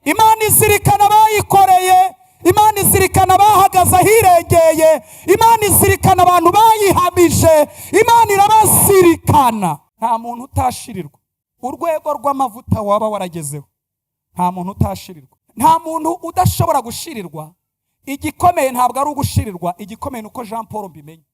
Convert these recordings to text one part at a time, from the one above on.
Imana izirikana bayikoreye, Imana izirikana bahagaze ahirengeye, Imana izirikana abantu bayihamije, Imana irabazirikana. Nta muntu utashirirwa urwego rw'amavuta waba waragezeho, nta muntu utashirirwa, nta muntu udashobora gushirirwa. Igikomeye ntabwo ari ugushirirwa, igikomeye nuko Jean Paul mbimenye.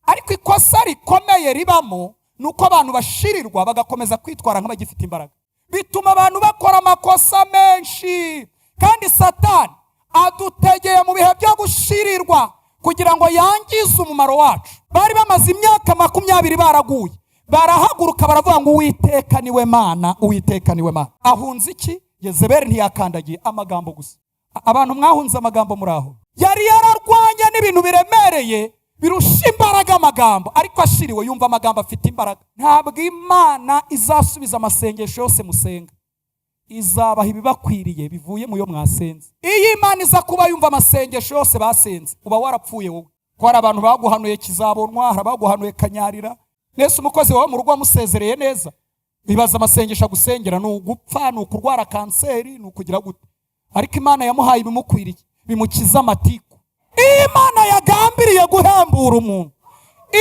Ariko ikosa rikomeye ribamo nuko abantu bashirirwa bagakomeza kwitwara nk'abagifite imbaraga, bituma abantu bakora amakosa menshi. Kandi Satani adutegeye mu bihe byo gushirirwa kugira ngo yangize umumaro wacu. Bari bamaze imyaka 20 baraguye, barahaguruka baravuga ngo Uwiteka niwe Mana, Uwiteka niwe Mana. Ahunze iki? Yezebeli ntiyakandagiye amagambo gusa. Abantu mwahunze amagambo muraho. Yari yararwanya n'ibintu biremereye birusha imbaraga amagambo, ariko ashiriwe yumva amagambo afite imbaraga. Ntabwo Imana izasubiza amasengesho yose musenga, izabaha ibibakwiriye bivuye mu yo mwasenze. Iyo Imana iza kuba yumva amasengesho yose basenze, uba warapfuye wowe. Ko hari abantu baguhanuye Kizabonwa, hari abaguhanuye Kanyarira. Nese umukozi wawe mu rugo wamusezereye neza, bibaza amasengesho agusengera ni ugupfa, ni ukurwara kanseri, ni ukugira gute. Ariko Imana yamuhaye ibimukwiriye, bimukiza amatiku. Imana yagambiriye guhembura umuntu,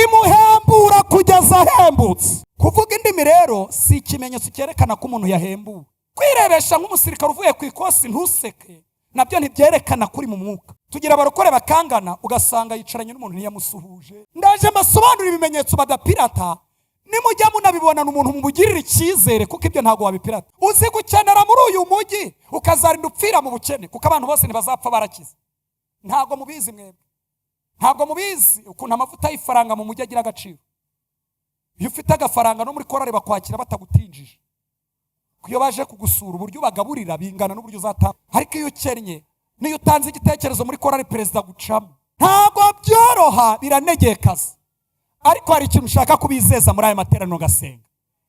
imuhembura kugeza ahembutse. Kuvuga indimi rero si ikimenyetso cyerekana ko umuntu yahembuwe. Kwirebesha nk'umusirikare uvuye ku ikosi ntuseke, nabyo ntibyerekana kuri mu mwuka. Tugira abarokore bakangana ugasanga yicaranye n'umuntu ntiyamusuhuje. Ndaje masobanura ibimenyetso badapirata, nimujya munabibona n'umuntu mubugirira icyizere, kuko ibyo ntago wabipirata. Uzi gukenera muri uyu mujyi ukazarinda upfira mu bukene, kuko abantu bose ntibazapfa barakize. Ntago mubizi mwebwe, ntago mubizi ukuntu amavuta y'ifaranga mu mujyi agira agaciro. Iyo ufite agafaranga no muri korari bakwakira batagutinjije, kuyo baje kugusura uburyo bagaburira bingana n'uburyo uzatanga. Ariko iyo ukennye, niyo utanze igitekerezo muri korari perezida gucamo, ntago byoroha, biranegekaza. Ariko hari ikintu ushaka kubizeza muri aya materaniro gasenga.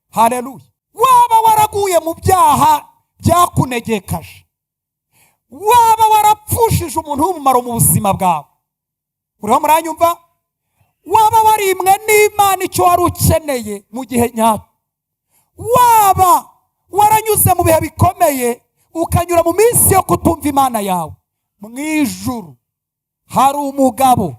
Haleluya. Waba waraguye mu byaha byakunegekaje, waba warapfushije umuntu w'umumaro mu buzima bwawe, uriho muranyumva? Waba warimwe n'Imana icyo wari ukeneye mu gihe nyacyo, waba waranyuze mu bihe bikomeye ukanyura mu minsi yo kutumva Imana yawe, mu ijuru hari umugabo,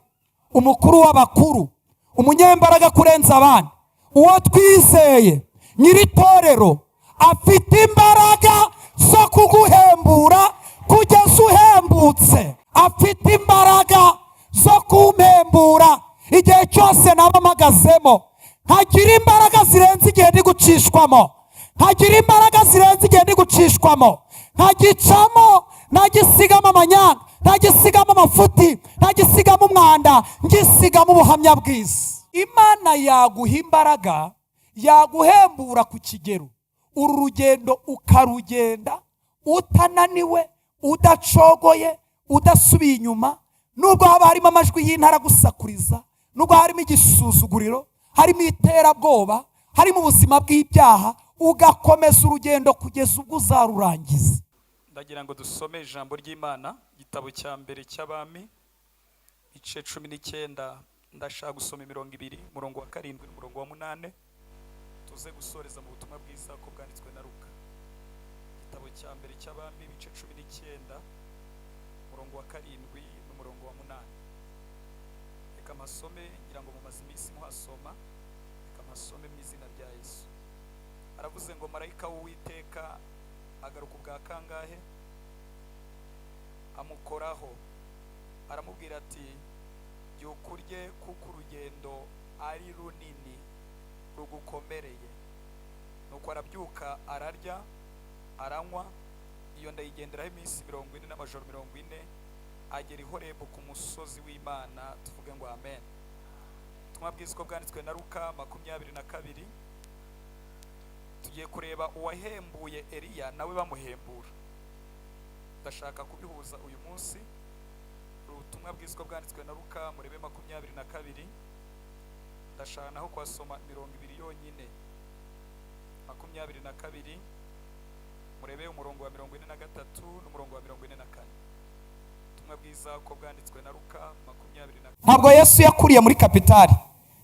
umukuru w'abakuru, umunyembaraga kurenza abandi, uwo twizeye, nyiritorero, afite imbaraga zo kuguhembura kugeza uhembutse. Afite imbaraga zo kumpembura igihe cyose nabamagazemo. Ntagira imbaraga zirenze igihe ndi gucishwamo, ntagira imbaraga zirenze igihe ndi gucishwamo. Ntagicamo, ntagisigamo amanyanga, ntagisigamo amafuti, ntagisigamo umwanda, ngisigamo ubuhamya bwiza. Imana yaguha imbaraga, yaguhembura ku kigero uru rugendo ukarugenda utananiwe, udacogoye, udasubiye inyuma. Nubwo haba harimo amajwi y'intara gusakuriza, nubwo harimo igisuzuguriro, harimo iterabwoba, harimo ubuzima bw'ibyaha, ugakomeza urugendo kugeza ubwo uzarurangiza. Ndagira ngo dusome ijambo ry'Imana, igitabo cya mbere cy'Abami, igice 19. Ndashaka gusoma 20, umurongo wa 7 n'umurongo wa 8. Tuze gusoreza mu butumwa bwiza ko bwanditswe na Luka. Igitabo cya mbere cy'Abami, ibice 19, umurongo wa 7 n'umurongo wa 8. Reka masome, ngira ngo mumaze iminsi muhasoma. Reka masome mu izina rya Yesu. Aravuze ngo marayika w'Uwiteka agaruka ubwa kangahe, amukoraho, aramubwira ati byukurye kuko urugendo ari runini rugukomereye. Nuko arabyuka ararya aranywa, iyo ndayigenderaho iminsi 40 n'amajoro 40, agera i Horebu ku musozi w'Imana. Tuvuge ngo amen. Ubutumwa bwiza ko bwanditswe na Luka 22. Tugiye kureba uwahembuye Eliya nawe bamuhembura. Ndashaka kubihuza uyu munsi. Ubutumwa bwiza ko bwanditswe na Luka murebe 22. Ndashaka naho kwasoma 20 yonyine. 22 murebe umurongo wa 43 n'umurongo wa 44. Ubutumwa bwiza ko bwanditswe na Luka 22. Ntabwo Yesu yakuriye muri kapitali,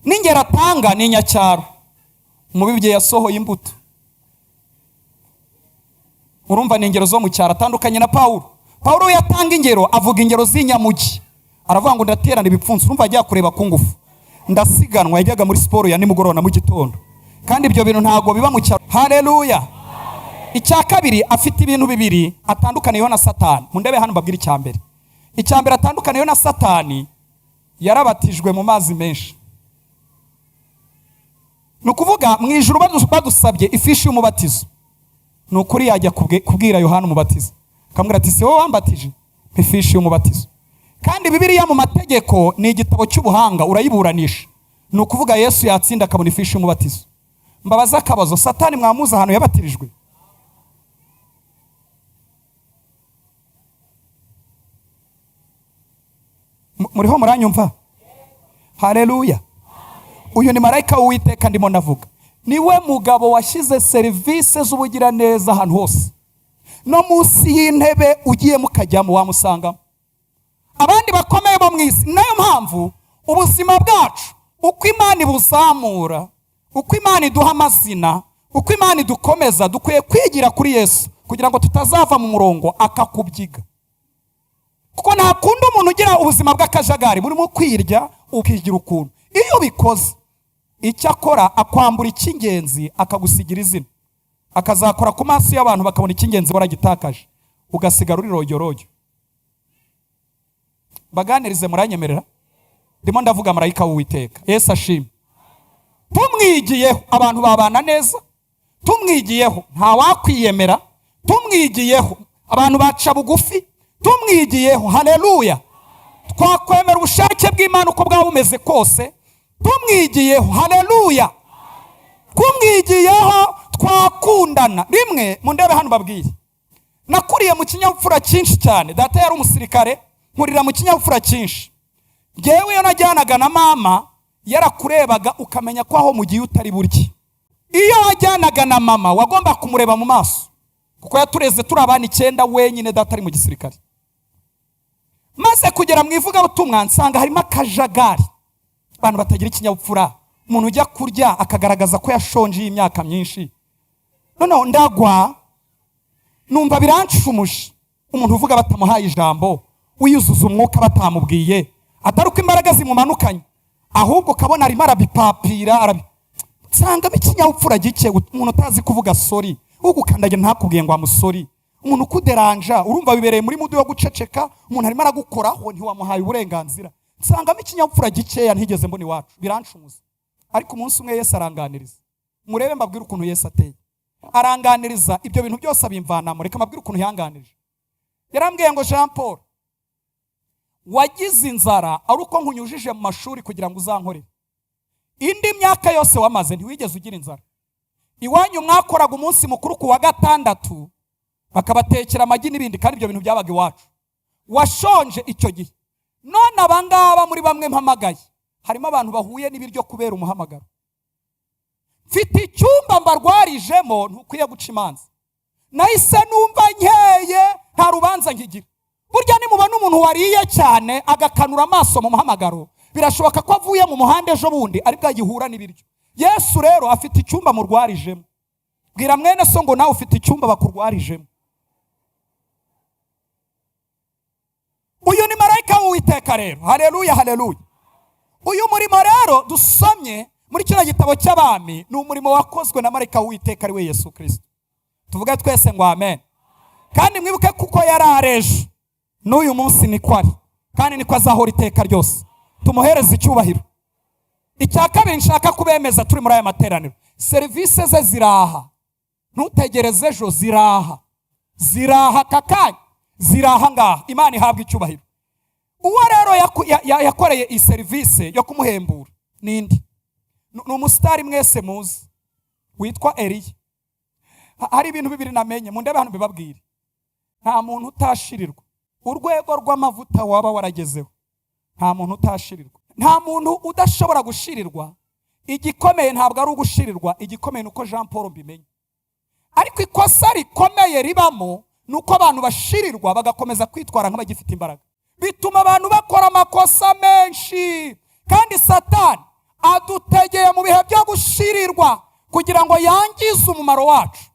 n'ingero atanga ni nyacyaro. Umubibye yasohoye imbuto. urumva ni ingero zo mu cyaro atandukanye na Pawulo yatanga ingero, avuga ingero z'inyamugi, aravuga ngo ndaterana ibipfunsi. Urumva ajya kureba ku ngufu, ndasiganwa, yajyaga muri siporo ya nimugoroba na mu gitondo, kandi ibyo bintu ntago biba mu cyaro. Haleluya. Icya kabiri, afite ibintu bibiri atandukaniyeho na Satani. Mundebe hano mbabwira icya mbere. Icya mbere atandukaniyeho na Satani, yarabatijwe mu mazi menshi. Nukuvuga mu ijuru badusabye ifishi y'umubatizo, nukuri yajya kubwira Yohana umubatizo, akamubwira ati, "Se wowe wambatije?" Ifishi y'umubatizo. Kandi Bibiliya mu mategeko ni igitabo cy'ubuhanga, urayiburanisha. Nukuvuga Yesu yatsinda akabona ifishi y'umubatizo. Mbabaza akabazo, Satani mwamuza ahantu yabatirijwe? Muriho muranyumva? Haleluya. Uyu ni marayika w'Uwiteka ndimo navuga. Niwe mugabo washize serivisi z'ubugira neza ahantu hose. No munsi y'intebe ugiye mukajyamo wamusanga. Abandi bakomeye bo mwisi. Nayo mpamvu ubuzima bwacu, uko Imana ibuzamura, uko Imana iduha amazina, uko Imana idukomeza, dukwiye kwigira kuri Yesu kugira ngo tutazava mu murongo akakubyiga. Kuko nta kundi umuntu ugira ubuzima bw'akajagari burimo kwirya ukigira ukuntu. Iyo bikoze icyo akora, akwambura icy'ingenzi akagusigira izina, akazakora ku maso y'abantu bakabona icy'ingenzi waragitakaje, ugasigara uri rojyorojyo. Baganirize, muranyemerera? Ndimo ndavuga marayika w'Uwiteka. Yesu ashimwe. Tumwigiyeho abantu babana neza, tumwigiyeho nta wakwiyemera, tumwigiyeho abantu baca bugufi, tumwigiyeho. Haleluya. Twakwemera ubushake bw'Imana uko bwaba bumeze kose, tumwigiyeho. Haleluya. Kumwigiyeho twakundana. Rimwe mundebe hano babwire, nakuriye mu kinyabupfura cyinshi cyane. Data yari umusirikare, nkurira mu kinyabupfura cyinshi. Ngewe yo najyanaga na mama, yarakurebaga ukamenya ko aho mugiye utari burye. Iyo wajyanaga na mama wagomba kumureba mu maso, kuko yatureze turi abana 9 wenyine, data ari mu gisirikare. Maze kugera mu ivugabutumwa nsanga harimo akajagari, abantu batagira ikinyabupfura. Umuntu ujya kurya akagaragaza ko yashonje y'imyaka myinshi. Noneho ndagwa, numva biranshumuje. Umuntu uvuga batamuhaye ijambo, wiyuzuza umwuka batamubwiye, ataruko imbaraga zimumanukanye, ahubwo kabona arimo arabipapira, nsanga ikinyabupfura gike. Umuntu utazi kuvuga sorry, ugukandagira ntakubwiye ngo amusori. Umuntu ukuderanja, urumva bibereye muri mudu yo guceceka, umuntu arimo aragukoraho ntiwamuhaye uburenganzira. Nsanga ikinyabupfura gikeya ntigeze mbona iwacu, biranshumuza. Ariko umunsi umwe Yesu aranganiriza. Murebe mbabwira ukuntu Yesu ateye. Aranganiriza ibyo bintu byose abimvanamo. Reka mbabwira ukuntu yanganirije. Yarambwiye ngo, Jean Paul, wagize inzara ari uko nkunyujije mu mashuri kugira ngo uzankorere. Indi myaka yose wamaze ntiwigeze ugira inzara. Iwanyu mwakoraga umunsi mukuru ku wa gatandatu, bakabatekera amagi n'ibindi, kandi ibyo bintu byabaga iwacu. Washonje icyo gihe. None abangaba muri bamwe mpamagaye, harimo abantu bahuye n'ibiryo kubera umuhamagaro. Mfite icyumba mbarwarijemo, ntukwiye guca imanza. Nahise numva nkeye, nta rubanza nkigira. Burya nimubona umuntu wariye cyane agakanura amaso mu muhamagaro, birashoboka ko avuye mu muhanda ejo bundi ariko agihura n'ibiryo. Yesu rero afite icyumba murwarijemo. Bwira mwene so ngo nawe ufite icyumba bakurwarijemo. Uyu ni marayika w'Uwiteka rero. Haleluya, haleluya. Uyu murimo rero dusomye muri kino gitabo cy'Abami ni umurimo wakozwe na marayika w'Uwiteka ari we Yesu Kristo. Tuvuge twese ngo amen. Kandi mwibuke kuko yarareje, n'uyu munsi niko ari, kandi niko azahora iteka ryose. Tumuhereze icyubahiro. Icya kabiri nshaka kubemeza turi muri aya materaniro, serivisi ze ziraha. Ntutegereze ejo, ziraha. Ziraha kakanya, ziraha ngaha. Imana ihabwa icyubahiro. Uwo rero yakoreye iyi serivisi yo kumuhembura nindi? Ni umusitari mwese muzi witwa Eliya. Hari ibintu bibiri namenye, mundebe hano bibabwire. Nta muntu utashirirwa. Urwego rw'amavuta waba waragezeho, nta muntu utashirirwa. Nta muntu udashobora gushirirwa. Igikomeye ntabwo ari ugushirirwa, igikomeye nuko Jean Paul mbimenye. Ariko ikosa rikomeye ribamo nuko abantu bashirirwa bagakomeza kwitwara nk'abagifite imbaraga. Bituma abantu bakora amakosa menshi, kandi Satani adutegeye mu bihe byo gushirirwa kugira ngo yangize umumaro wacu.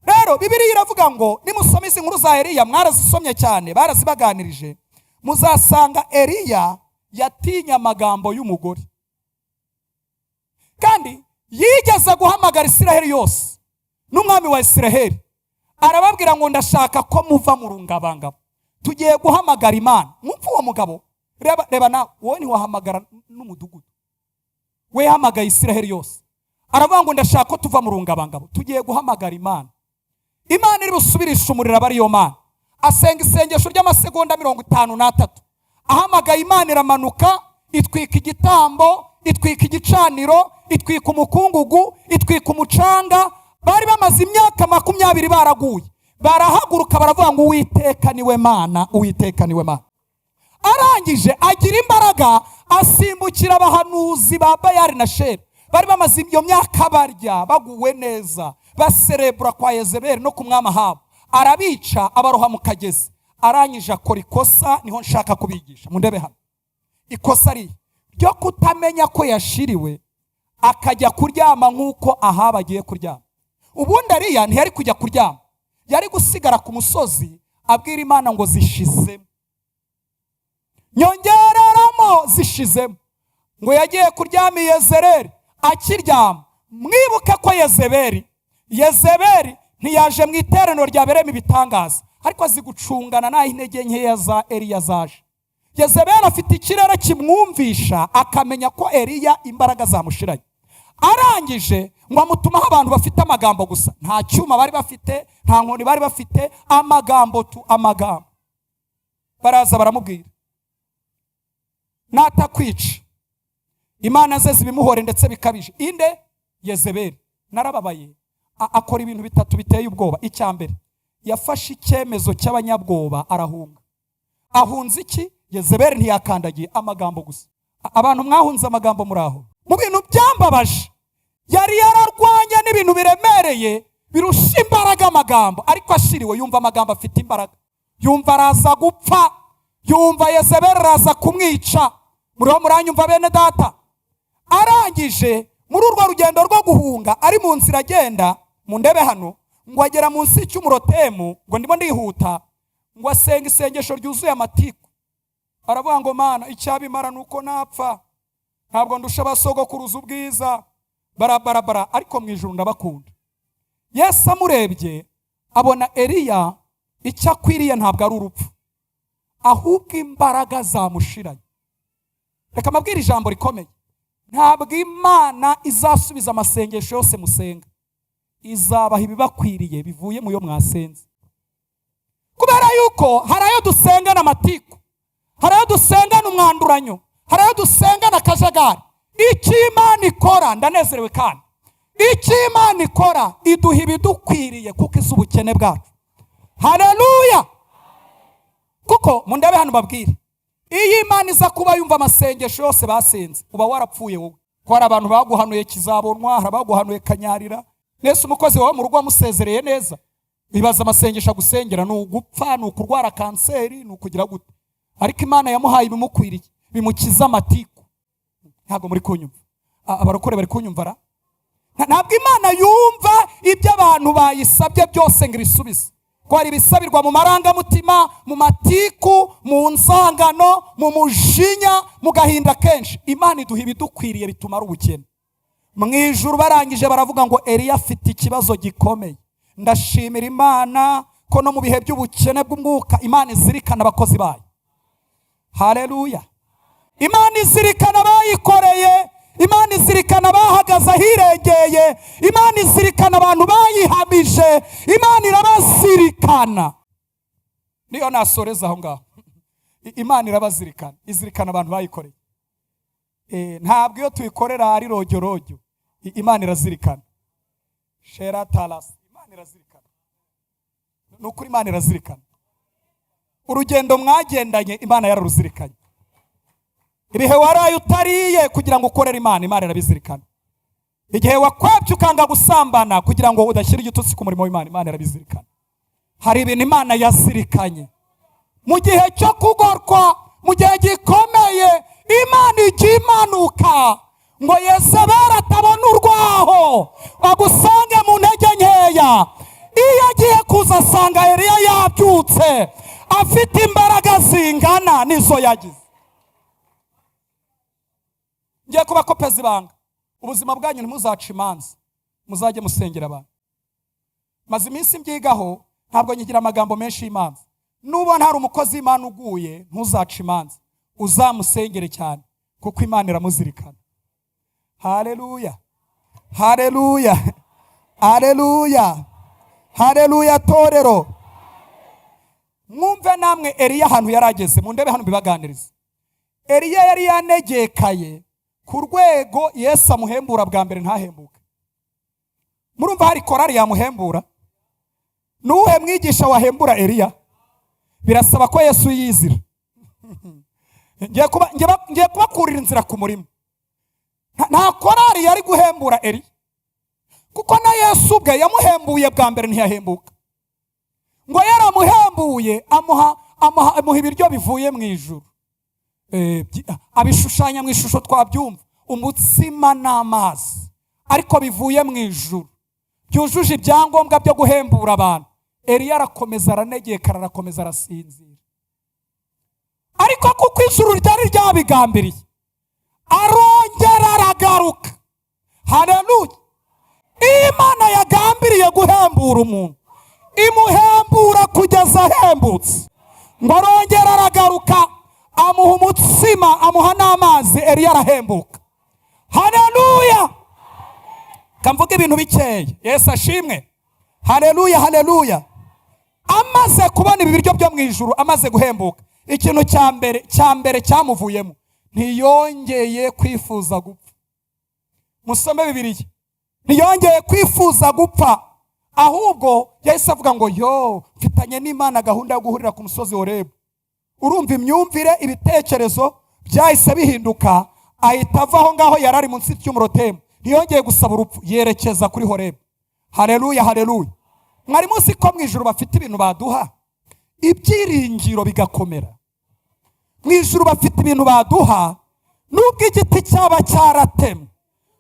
rero Bibiliya iravuga ngo nimusoma izi nkuru za Eliya, mwarazisomye cyane, barazibaganirije, muzasanga Eliya yatinya amagambo y'umugore, kandi yigeze guhamagara Isiraheli yose n'umwami wa Isiraheli, arababwira ngo ndashaka ko muva mu rungabangabo, tugiye guhamagara Imana. Mwumva uwo mugabo, reba na wowe ntiwahamagara n'umudugudu, we yahamagaye Isiraheli yose, aravuga ngo ndashaka ko tuva mu rungabangabo, tugiye guhamagara Imana. Imana iri busubirisha umuriro aba ariyo Mana. Asenga isengesho ry'amasegonda 53, ahamagaye Imana iramanuka, itwika igitambo, itwika igicaniro, itwika umukungugu, itwika umucanga. Bari bamaze imyaka 20 baraguye, barahaguruka baravuga ngo Uwiteka niwe Mana, Uwiteka niwe Mana. Arangije agira imbaraga, asimbukira abahanuzi ba Bayali na Shera, bari bamaze iyo myaka barya baguwe neza, baserebura kwa Yezebeli no ku mwami Ahabu, arabica abaroha mu kagezi. Arangije akora ikosa, niho nshaka kubigisha, mundebe hano. Ikosa ryo kutamenya ko yashiriwe, akajya kuryama nk'uko Ahabu agiye kuryama. Ubundi Eliya ntiyari kujya kuryama, yari gusigara ku musozi abwira Imana ngo zishizemo, nyongereramo zishizemo. Ngo yagiye kuryama Yezebeli, akiryama mwibuke ko Yezebeli ntiyaje mu iteraniro ryabereyemo ibitangaza, ariko azi gucungana naho intege nkeya za Eliya zaje. Yezebeli afite ikirere kimwumvisha, akamenya ko Eliya imbaraga zamushiranye. Arangije ngo amutumaho abantu bafite amagambo gusa, nta cyuma bari bafite, nta nkoni bari bafite, amagambo tu amagambo. Baraza baramubwira, natakwica Imana ze zibimuhore ndetse bikabije. Inde? Yezebeli. Narababaye. Akora ibintu bitatu biteye ubwoba. Icyambere, yafashe icyemezo cy'abanyabwoba, arahunga. Ahunze iki? Yezebeli ntiyakandagiye, amagambo gusa. Abantu mwahunze amagambo muraho. Mu bintu byambabaje, yari yararwanya n'ibintu biremereye birusha imbaraga amagambo, ariko ashiriwe yumva amagambo afite imbaraga, yumva araza gupfa, yumva Yezebeli araza kumwica. Muriho muranyumva bene data? Arangije muri urwo rugendo rwo guhunga, ari mu nzira agenda, mundebe hano, ngo agera munsi y'Umurotemu, ngo ndimo ndihuta, ngo asenga isengesho ryuzuye amatiku. Aravuga ngo Mana, icyabimara nuko napfa, ntabwo ndusha abasogokuruza ubwiza, barabara, ariko mu ijuru ndabakunda. Yesu amurebye abona Eliya icyo akwiriye ntabwo ari urupfu, ahubwo imbaraga zamushiranye. Reka mabwira ijambo rikomeye, ntabwo Imana izasubiza amasengesho yose musenga, izabaha ibibakwiriye bivuye mu yo mwasenze. Kubera yuko hari ayo dusengana amatiku, hari ayo dusengana umwanduranyo, hari ayo dusengana akajagari. Icyo Imana ikora, ndanezerewe kandi, icyo Imana ikora iduha ibidukwiriye kuko izi ubukene bwacu. Haleluya! Kuko mundebe hano babwire, iyo Imana iza kuba yumva amasengesho yose basenze, uba warapfuye wowe. Ko hari abantu baguhanuye kizabonwa, hari abaguhanuye kanyarira. Nese umukozi wawe mu rugo wamusezereye neza, bibaza amasengesho agusengera ni ugupfa, ni ukurwara kanseri, ni ukugira gute. Ariko Imana yamuhaye ibimukwiriye, bimukiza amatiku. Ntabwo muri kunyumva? Abarokore bari kunyumvara? Ntabwo Imana yumva ibyo abantu bayisabye byose ngo ibisubize. Ko hari ibisabirwa mu marangamutima, mu matiku, mu nsangano, mu mujinya, mu gahinda kenshi. Imana iduha ibidukwiriye bitumara ubukene. Mu ijuru barangije baravuga ngo Eliya afite ikibazo gikomeye. Ndashimira Imana ko no mu bihe by'ubukene bw'umwuka Imana izirikana abakozi bayo. Haleluya! Imana izirikana abayikoreye, Imana izirikana abahagaze ahirengeye, Imana izirikana abantu bayihamije, Imana irabazirikana. Niyo nasoreza aho ngaho. Imana irabazirikana, izirikana abantu bayikoreye. Ntabwo iyo tuyikorera ari rojyo, Imana irazirikana. Shera talas, Imana irazirikana. Nukuri Imana irazirikana. Urugendo mwagendanye Imana yararuzirikanye. Ibihe waraye utariye kugira ngo ukorere Imana, Imana irabizirikana. Igihe wakwabye ukanga gusambana kugira ngo udashyira igitutsi ku murimo w'Imana, Imana irabizirikana. Hari ibintu Imana yazirikanye. Mu gihe cyo kugorwa, mu gihe gikomeye, Imana ijya imanuka ngo Yezebeli atabona urwaho, agusange mu ntege nkeya. iyo agiye kuza asanga Eliya yabyutse afite imbaraga zingana n'izo yagize. Ngiye kubakopeza ibanga, ubuzima bwanyu ntimuzaca imanza, muzajye musengera abantu. Maze iminsi mbyigaho, ntabwo nyigira amagambo menshi y'imanza. Nubona hari umukozi w'Imana uguye, ntuzaca imanza, uzamusengere cyane kuko Imana iramuzirikana. Haleluya, haleluya, haleluya, haleluya torero. Mwumve namwe Eliya ahantu yarageze, mu ndebe hano bibaganiriza. Eliya yari yanegekaye ku rwego Yesu amuhembura bwa mbere ntahembuke. Murumva hari korari yamuhembura? Nuhe mwigisha wahembura Eliya? Birasaba ko Yesu yizira. Ngiye kubakurira inzira ku murimo. Nta korari yari guhembura Eliya, kuko na Yesu ubwe yamuhembuye bwa mbere ntiyahembuka. Ngo yaramuhembuye amuha ibiryo bivuye mu ijuru. Abishushanya mu ishusho twabyumva, umutsima n'amazi, ariko bivuye mu ijuru, byujuje ibyangombwa byo guhembura abantu. Eliya arakomeza aranegekara, arakomeza arasinzira. Ariko kuko ijuru ryari ryabigambiriye, arongera aragaruka. Haleluya. Imana yagambiriye guhembura umuntu, imuhembura kugeza ahembutse. Ngo arongera aragaruka, amuha umutsima, amuha n'amazi, Eliya arahembuka. Haleluya. Kamvuga ibintu bikeya, Yesu ashimwe. Haleluya, haleluya. Amaze kubona ibi biryo byo mu ijuru, amaze guhembuka, ikintu cya mbere cyamuvuyemo, ntiyongeye kwifuza gupfa. Musome Bibiliya. Ntiyongeye kwifuza gupfa, ahubwo yahise avuga ngo mfitanye n'Imana gahunda yo guhurira ku musozi Horebu. Urumva imyumvire, ibitekerezo byahise bihinduka, ahita ava aho ngaho yarari munsi y'umurotemu. Ntiyongeye gusaba urupfu, yerekeza kuri Horebu. Haleluya, haleluya. Mwari muzi ko mu ijuru bafite ibintu baduha, ibyiringiro bigakomera. Mu ijuru bafite ibintu baduha, nubwo igiti cyaba cyaratemwe,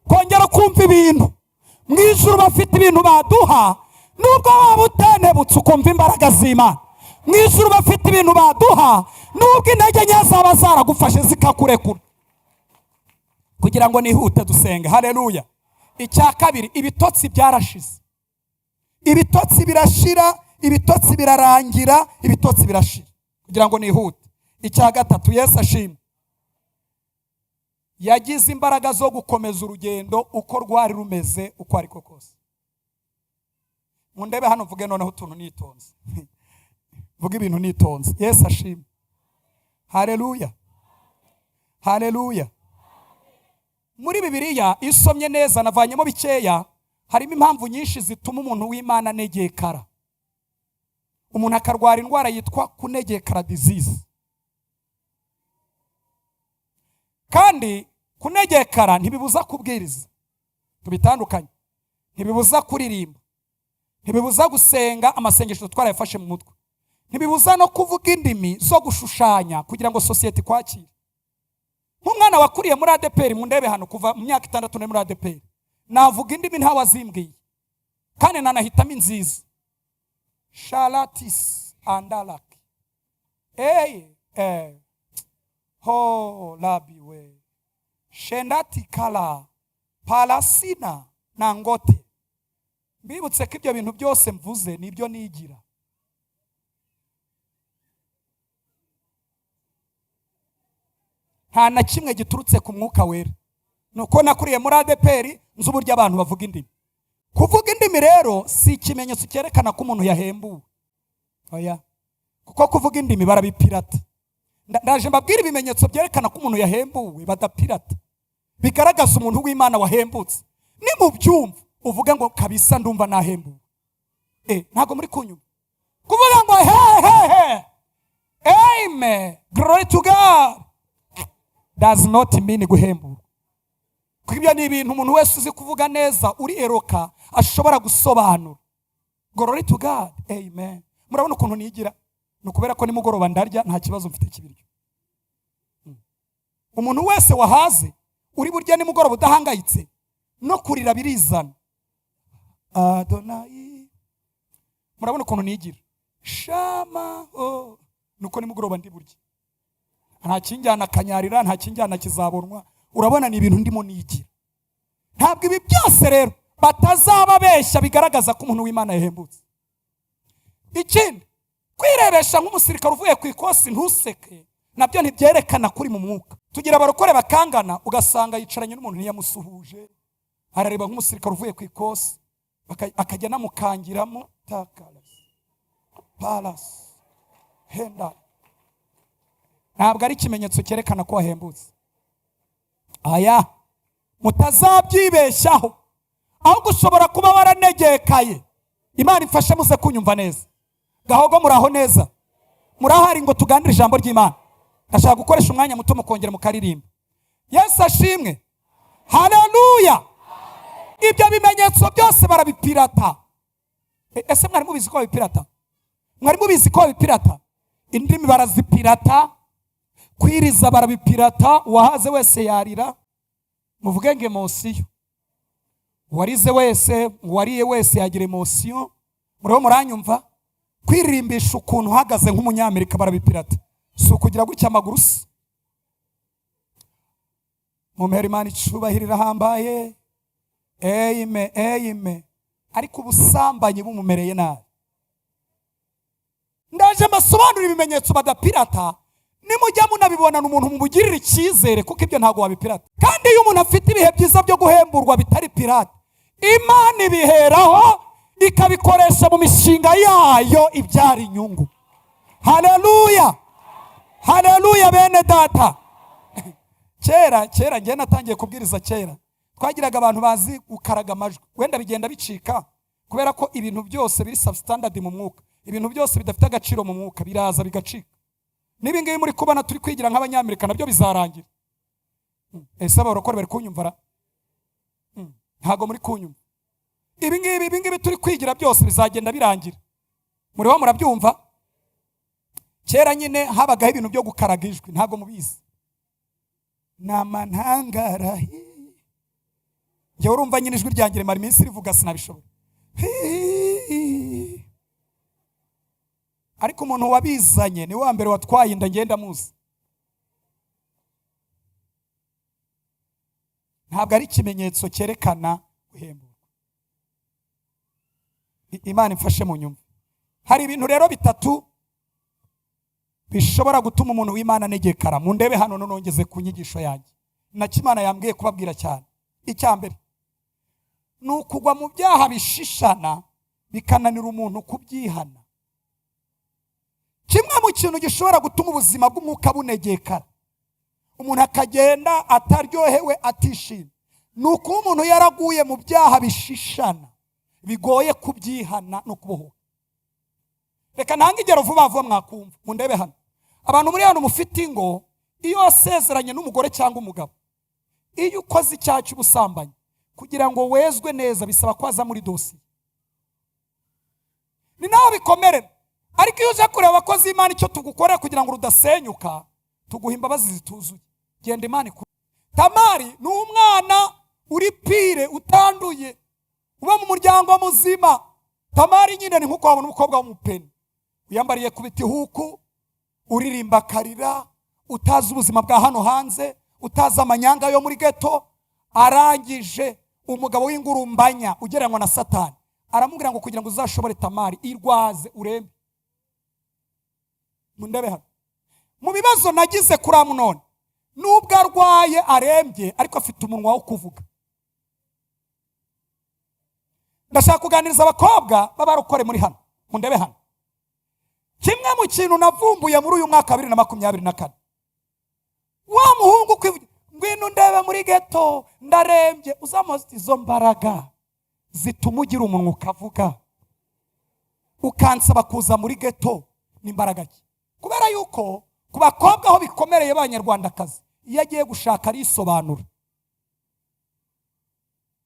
kongera kumva ibintu. Mu ijuru bafite ibintu baduha, nubwo waba utenebutse ukumva imbaraga z'Imana. Mu ijuru bafite ibintu baduha, nubwo intege nke zaba zaragufashe zikakurekura. Kugira ngo nihute dusenga. Haleluya. Icya kabiri, ibitotsi byarashize. Ibitotsi birashira, ibitotsi birarangira, ibitotsi birashira. Kugira ngo nihute. Icya gatatu, Yesu ashimwe, yagize imbaraga zo gukomeza urugendo uko rwari rumeze uko ariko kose. Mu ndebe hano mvuge noneho utuntu nitonze. Vuga ibintu nitonze. Yesu ashimwe. Haleluya, haleluya. Muri Bibiliya isomye neza, navanyemo bikeya, harimo impamvu nyinshi zituma umuntu w'Imana anegekara. Umuntu akarwara indwara yitwa kunegekara disease. Kandi kunegekara ntibibuza kubwiriza, tubitandukanye. Ntibibuza kuririmba, ntibibuza gusenga, amasengesho twarayafashe mu mutwe. Ntibibuza no kuvuga indimi zo gushushanya kugira ngo sosiyete ikwakire. Nk'umwana wakuriye muri ADPR, mu ndebe hano kuva mu myaka 6 muri ADPR, navuga indimi ntawazimbwiye, kandi nanahitamo inziza. Shalatis andalak, ho labiwe, shendati kala, palasina na ngote. Mbibutse ko ibyo bintu byose mvuze nibyo nigira. Nta na kimwe giturutse ku mwuka wera. Nuko nakuriye muri ADPR, nzi uburyo abantu bavuga indimi. Kuvuga indimi rero si ikimenyetso cyerekana ko umuntu yahembuwe. Oya. Kuko kuvuga indimi barabipirata. Ndaje mbabwira ibimenyetso byerekana ko umuntu yahembuwe badapirata, bigaragaza umuntu w'Imana wahembutse. Ni mu byumva uvuga ngo kabisa ndumva nahembuwe. Ntago muri kunyuma. Kuvuga ngo he amen, glory to God, does not mean guhembura. Kwibyo ni ibintu umuntu wese uzi kuvuga neza uri eroka ashobora gusobanura. Glory to God, amen. Murabona ukuntu nigira? Nukubera ko nimugoroba ndarya nta kibazo mfite kibiryo. Umuntu wese wahaze uri burya nimugoroba udahangayitse no kurira birizana. Adonai murabona ukuntu nigira shama nuko nimugoroba ndi burya nta kinjyana kanyarira nta kinjyana kizabonwa urabona ni ibintu ndimo nigira ntabwo ibi byose rero batazababeshya bigaragaza ko umuntu w'Imana yahembutse. Ikindi kwirebesha nk'umusirikare uvuye ku ikosi ntuseke nabyo ntibyerekana kuri mu mwuka. Tugira abarokore bakangana ugasanga yicaranye n'umuntu ntiyamusuhuje arareba nk'umusirikare uvuye ku ikosi akajya namukangiramo palas henda ntabwo ari ikimenyetso cyerekana ko wahembutse. Aya mutazabyibeshyaho aho gushobora kuba waranegekaye. Imana ifashe muze kunyumva neza. Gahogo muraho neza, murahari ngo tuganire ijambo ry'Imana. Ndashaka gukoresha umwanya muto mukongera mukaririmba. Yesu ashimwe, haleluya. Ibyo bimenyetso byose barabipirata. Ese mwari mubizi ko babipirata? Mwari mubizi ko babipirata? Indimi barazipirata, kwiriza barabipirata, uwahaze wese yarira. Muvuge ngo emosiyo, uwarize wese, uwariye wese yagira emosiyo. Muriho muranyumva? Kwirimbisha ukuntu uhagaze nk'umunyamerika barabipirata. Si ukugira gutya amaguru se. Mumera Imana icubahiro irahambaye. Amen. Ariko ubusambanyi bumumereye nabi. Ndaje mbasobanurira ibimenyetso badapirata. Nimujya munabibona n'umuntu mumugirira icyizere kuko ibyo ntago wabipirata. Kandi iyo umuntu afite ibihe byiza byo guhemburwa bitari pirata, Imana ibiheraho ikabikoresha mu mishinga yayo ibyara inyungu. Haleluya, haleluya bene data. Kera njye natangiye kubwiriza kera twagiraga abantu bazi gukaraga amajwi, wenda bigenda bicika kubera ko ibintu byose biri substandard mu mwuka, ibintu byose bidafite agaciro mu mwuka biraza bigacika. Nibi ngibi muri kubana turi kwigira nk'abanyamerika nabyo bizarangira. Ese abarokore bari kunyumvara? Ntago muri kunyumva. Ibi ngibi turi kwigira byose bizagenda birangira. Muriho murabyumva? Kera nyine habagaho ibintu byo gukaraga ijwi, ntago mubizi. Namantangara. Njye urumva nyine ijwi ryanjye mara iminsi rivuga sinabishobora. Ariko umuntu wabizanye ni wa mbere watwaye inda ngenda muzi. Ntabwo ari ikimenyetso cyerekana guhemburwa. Imana imfashe mu nyumva. Hari ibintu rero bitatu bishobora gutuma umuntu w'Imana anegekara. Mu ndebe hano nongeze ku nyigisho yanjye. Nakimana yambwiye kubabwira cyane. Icyambere nukugwa mu byaha bishishana bikananira umuntu kubyihana. Kimwe mu kintu gishobora gutuma ubuzima bw'umwuka bunegekara, umuntu akagenda ataryohewe atishimye, nuko umuntu yaraguye mu byaha bishishana bigoye kubyihana no kubohoka. Reka ntange ingero vuba vuba mwakumva. Mu ndebe hano abantu muri hano mufite ingo, iyo wasezeranye n'umugore cyangwa umugabo, iyo ukoze icyaha cy'ubusambanyi kugira ngo wezwe neza bisaba ko aza muri dosiye. Ni naho bikomerera. Ariko iyo uje kureba abakozi b'Imana icyo tugukorera kugira ngo rudasenyuka, tuguha imbabazi zituzuye. Genda Imana ikuru. Tamari ni umwana uri pire utanduye uba mu muryango muzima. Tamari nyine ni nkuko wabona umukobwa w'umupeni uyambariye ku biti huku, uririmba karira, utazi ubuzima bwa hano hanze, utazi amanyanga yo muri geto. Arangije umugabo w'ingurumbanya ugereranywa na Satani aramubwira ngo kugira ngo uzashobore Tamari irwaze urembe. Mundebe hano mu bibazo nagize kuri Amunoni, nubwo arwaye arembye ariko afite umunwa wo kuvuga. Ndashaka kuganiriza abakobwa b'abarokore muri hano. Mundebe hano kimwe mu kintu navumbuye muri uyu mwaka 2024, wa muhungu kwivuga ngwino ndebe muri geto ndarembye, uzamoza izo mbaraga zituma ugira umunwa ukavuga ukansaba kuza muri geto. N'imbaraga ki? Kubera yuko ku bakobwa aho bikomereye b'Abanyarwandakazi iyo agiye gushaka arisobanura.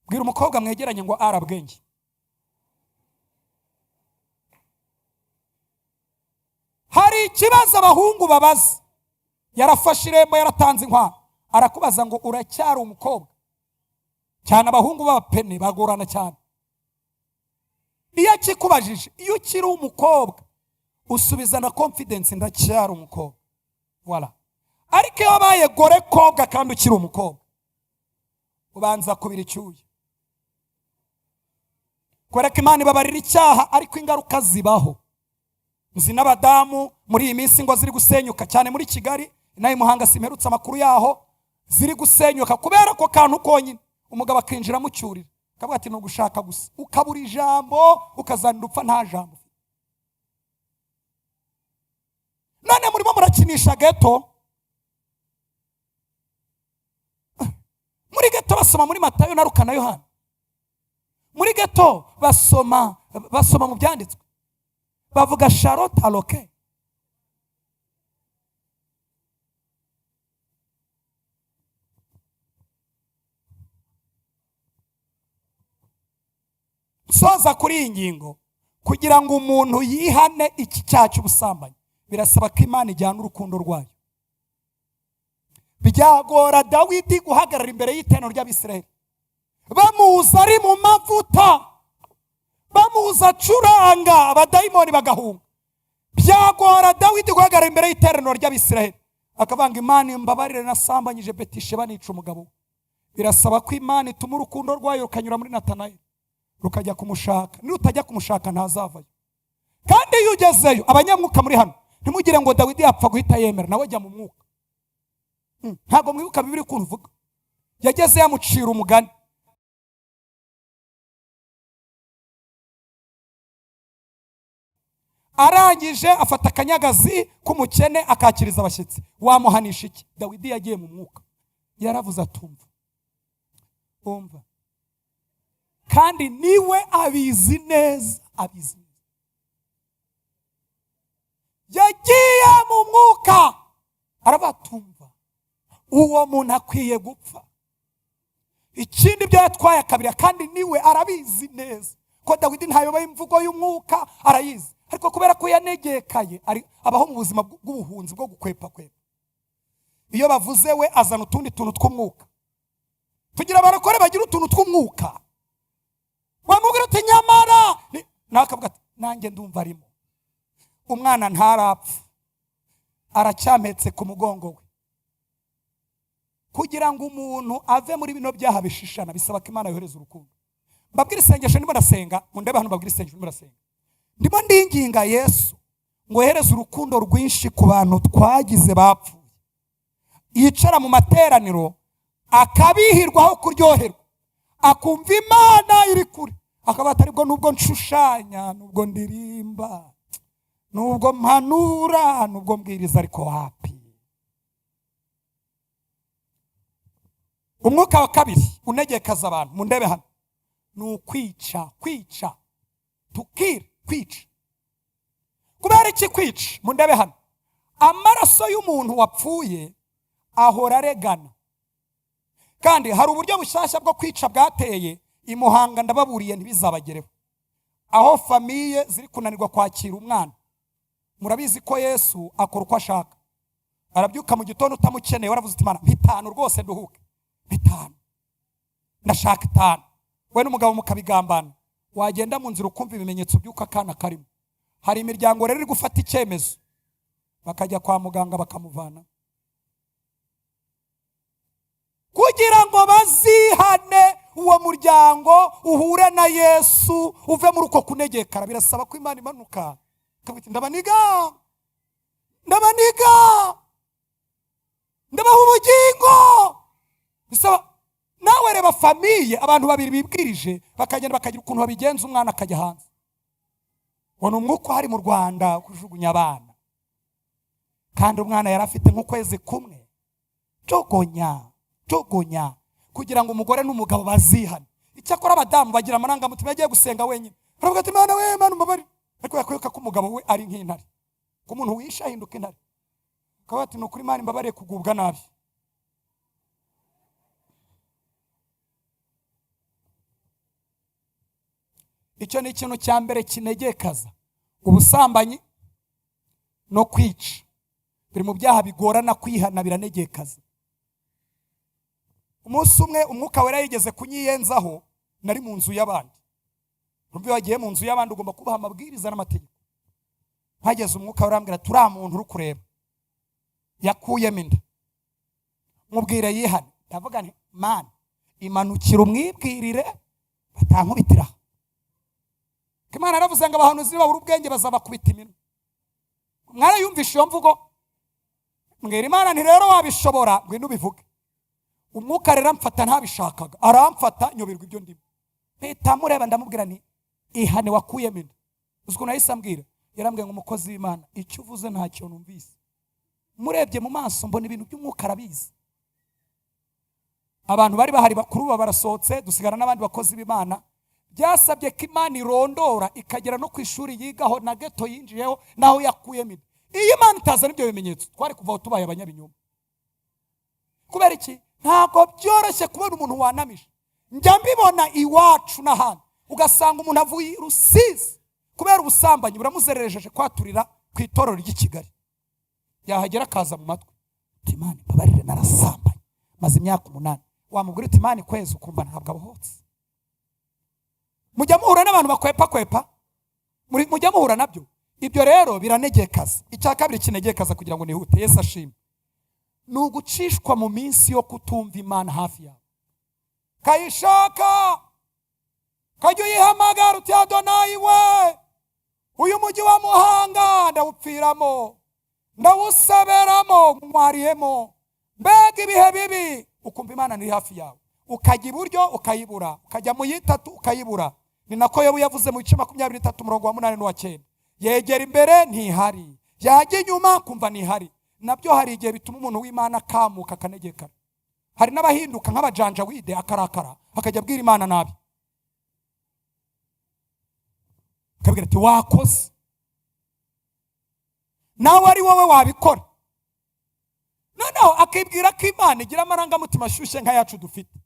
Bwira umukobwa mwegeranye ngo arabwenge. Hari ikibazo abahungu babaza, yarafashe irembo yaratanze inkwano, arakubaza ngo uracyari umukobwa? Cyane abahungu b'abapene bagorana cyane. iyo akikubajije, iyo ukiri umukobwa usubiza na confidence, ndacyari umukobwa. Voilà. Ariko iyo wabaye gore kobwa kandi ukiri umukobwa, ubanza kubira icyuya. Kwereka Imana ibabarira icyaha, ariko ingaruka zibaho. Nzi n'abadamu muri iyi minsi ngo ziri gusenyuka cyane muri Kigali, nayo Muhanga simperutse amakuru yaho, ziri gusenyuka kubera ko kantu konyine umugabo akinjira mu cyurira akavuga ati no gushaka gusa, ukabura ijambo, ukazanira upfa nta jambo. None murimo murakinisha geto. Muri geto basoma muri Matayo na Luka na Yohana. Muri geto basoma mu byanditswe, bavuga Charlotte Aloke. Soza kuri iyi ngingo, kugira ngo umuntu yihane iki cyaha cy'ubusambanyi birasaba ko Imana ijyana urukundo rwayo. Byagora Dawidi guhagarara imbere y'iteraniro ry'Abisirayeli, bamuza ari mu mavuta, bamuza acuranga, abadayimoni bagahunga. Byagora Dawidi guhagarara imbere y'iteraniro ry'Abisirayeli akavanga, Imana imbabarire nasambanyije Betisheba nica umugabo. Birasaba ko Imana ituma urukundo rwayo rukanyura muri Natanaeli rukajya kumushaka. Nutajya kumushaka ntazavayo. Kandi iyo ugezeyo, abanyamwuka muri hano, ntimugire ngo Dawidi yapfa guhita yemera, nawe ajya mu mwuka. Ntabwo mwibuka Bibiri ukuntu uvuga, yageze yamucira umugani. Arangije afata akanyagazi k'umukene akakiriza abashyitsi. Wamuhanisha iki? Dawidi yagiye mu mwuka, yaravuze atumva, umva. Kandi niwe abizi neza, abizi neza. Yagiye mu mwuka arabatumva, uwo muntu akwiye gupfa. Ikindi byo yatwaye akabira, kandi niwe arabizi neza ko Dawidi ntayobaye imvugo y'umwuka, arayizi. Ariko kubera ko yanegekaye, abaho mu buzima bw'ubuhunzi bwo gukwepa kwepa. Iyo bavuze we azana utundi tuntu tw'umwuka. Tugira abarokore bagira utuntu tw'umwuka. Wamubwira uti nyamara, nakavuga ati nanjye ndumva arimo. Umwana ntarapfa, aracyametse ku mugongo we. Kugira ngo umuntu ave muri bino byaha bishishana, bisaba ko Imana yohereza urukundo. Mbabwira isengesho ndimo ndasenga, mundebe hano mbabwira isengesho ndimo ndasenga. Ndimo ndinginga Yesu ngo yohereze urukundo rwinshi ku bantu twagize bapfuye. Yicara mu materaniro akabihirwaho kuryoherwa, akumva Imana iri kure, akaba ataribwo nubwo nshushanya, nubwo ndirimba, nubwo mpanura, nubwo mbwiriza, ariko wapi. Umwuka wa kabiri unegekaza abantu, mundebe hano, ni ukwica, tukira, kwica. Kubera iki kwica? Mundebe hano, amaraso y'umuntu wapfuye ahora aregana. Kandi hari uburyo bushyashya bwo kwica bwateye i Muhanga, ndababuriye ntibizabagereho. Aho famiye ziri kunanirwa kwakira umwana, murabizi ko Yesu akora uko ashaka. Arabyuka mu gitondo utamukeneye, waravuze uti Mana mpitanu rwose nduhuke, mpitanu, ndashaka itanu. We n'umugabo mukabigambana, wagenda mu nzira ukumva ibimenyetso by'uko akana karimo. Hari imiryango rero iri gufata icyemezo, bakajya kwa muganga bakamuvana, kugira ngo bazihane uwo muryango uhure na Yesu, uve muri uko kunegekara. Birasaba ko Imana imanuka ikabwira ndabaniga, ndabaha ubugingo. Bisaba nawe reba famiye, abantu babiri bibwirije bakagenda bakagira ukuntu babigenza, umwana akajya hanze. Wano umwuka hari mu Rwanda kujugunya abana, kandi umwana yari afite nk'ukwezi kumwe. Jogonya kugira ngo umugore n'umugabo bazihane. Icyakora abadamu bagira amarangamutima, yagiye gusenga wenyine, aravuga ati Mana we, Mana umbabarire. Ariko yakwibuka ko umugabo we ari nk'intare, ko umuntu wishe ahinduka intare. Akaba ati nukuri Mana imbabariye kugubwa nabi. Icyo ni ikintu cya mbere kinegekaza. Ubusambanyi no kwica biri mu byaha bigorana kwihana, biranegekaza. Umunsi umwe umwuka wera yigeze kunyiyenzaho, nari mu nzu y'abandi, urumva wagiye mu nzu y'abandi ugomba kubaha amabwiriza n'amategeko. Hageze umwuka urambwira turi muntu uri kureba yakuyemo inda, mubwire yihane. Ndavuga nti mana imanukira umwibwirire batankubitira. Imana yaravuze ngo abahanuzi babura ubwenge bazabakubita iminwa. Mwana yumvishe iyo mvugo, mbwira Imana nti rero wabishobora ngwino ubivuge. Umwuka rero amfata ntabishakaga, aramfata nyoberwa ibyo ndimo. Mpita mureba ndamubwira nti ihane wakuyemo inda. Uzi ukuntu yahise ambwira? Yarambwiye ngo umukozi w'Imana icyo uvuze ntacyo numvise. Murebye mu maso mbona ibintu by'umwuka arabizi. Abantu bari bahari bakuru barasohotse, dusigara n'abandi bakozi b'Imana. Byasabye ko Imana irondora ikagera no ku ishuri yigaho na geto yinjiyeho naho yakuyemo inda. Iyo Imana itaza n'ibyo bimenyetso twari kuvaho tubaye abanyabinyoma. Kubera iki? Ntabwo byoroshye kubona umuntu wanamije. Njya mbibona iwacu n'ahandi ugasanga umuntu avuye Rusizi kubera ubusambanyi buramuzererejeje kwaturira ku itorero ry'i Kigali. Yahagera akaza mu matwi ati Imana mbabarire narasambanye maze imyaka 8. Wamubwira ati Imana kwezi ukumva ntabwo abohotse. Mujya muhura n'abantu bakwepa mujya muhura nabyo. Ibyo rero biranegekaza. Icya kabiri kinegekaza kugira ngo nihute, Yesu ashimwe, ni ugucishwa mu minsi yo kutumva Imana hafi yawe. Kayishaka kajya uyihamagara uti Adonai we, uyu mujyi wa Muhanga ndawupfiramo, ndawusaberamo, mwariyemo, mbega ibihe bibi. Ukumva Imana ni hafi yawe, ukajya iburyo ukayibura, ukajya mu yitatu ukayibura. Ni nako Yobu yavuze mu bice 23:8 n'uwa9. Yegera imbere ntihari, yajya inyuma kumva ntihari. Nabyo hari igihe bituma umuntu w'Imana kamuka akanegekara. Hari n'abahinduka nk'abajanja wide akarakara akajya abwira Imana nabi. Kabwira ati wakoze, nawe ari wowe wabikora. Noneho akibwira ko Imana igira amarangamutima ashyushye nka yacu dufite.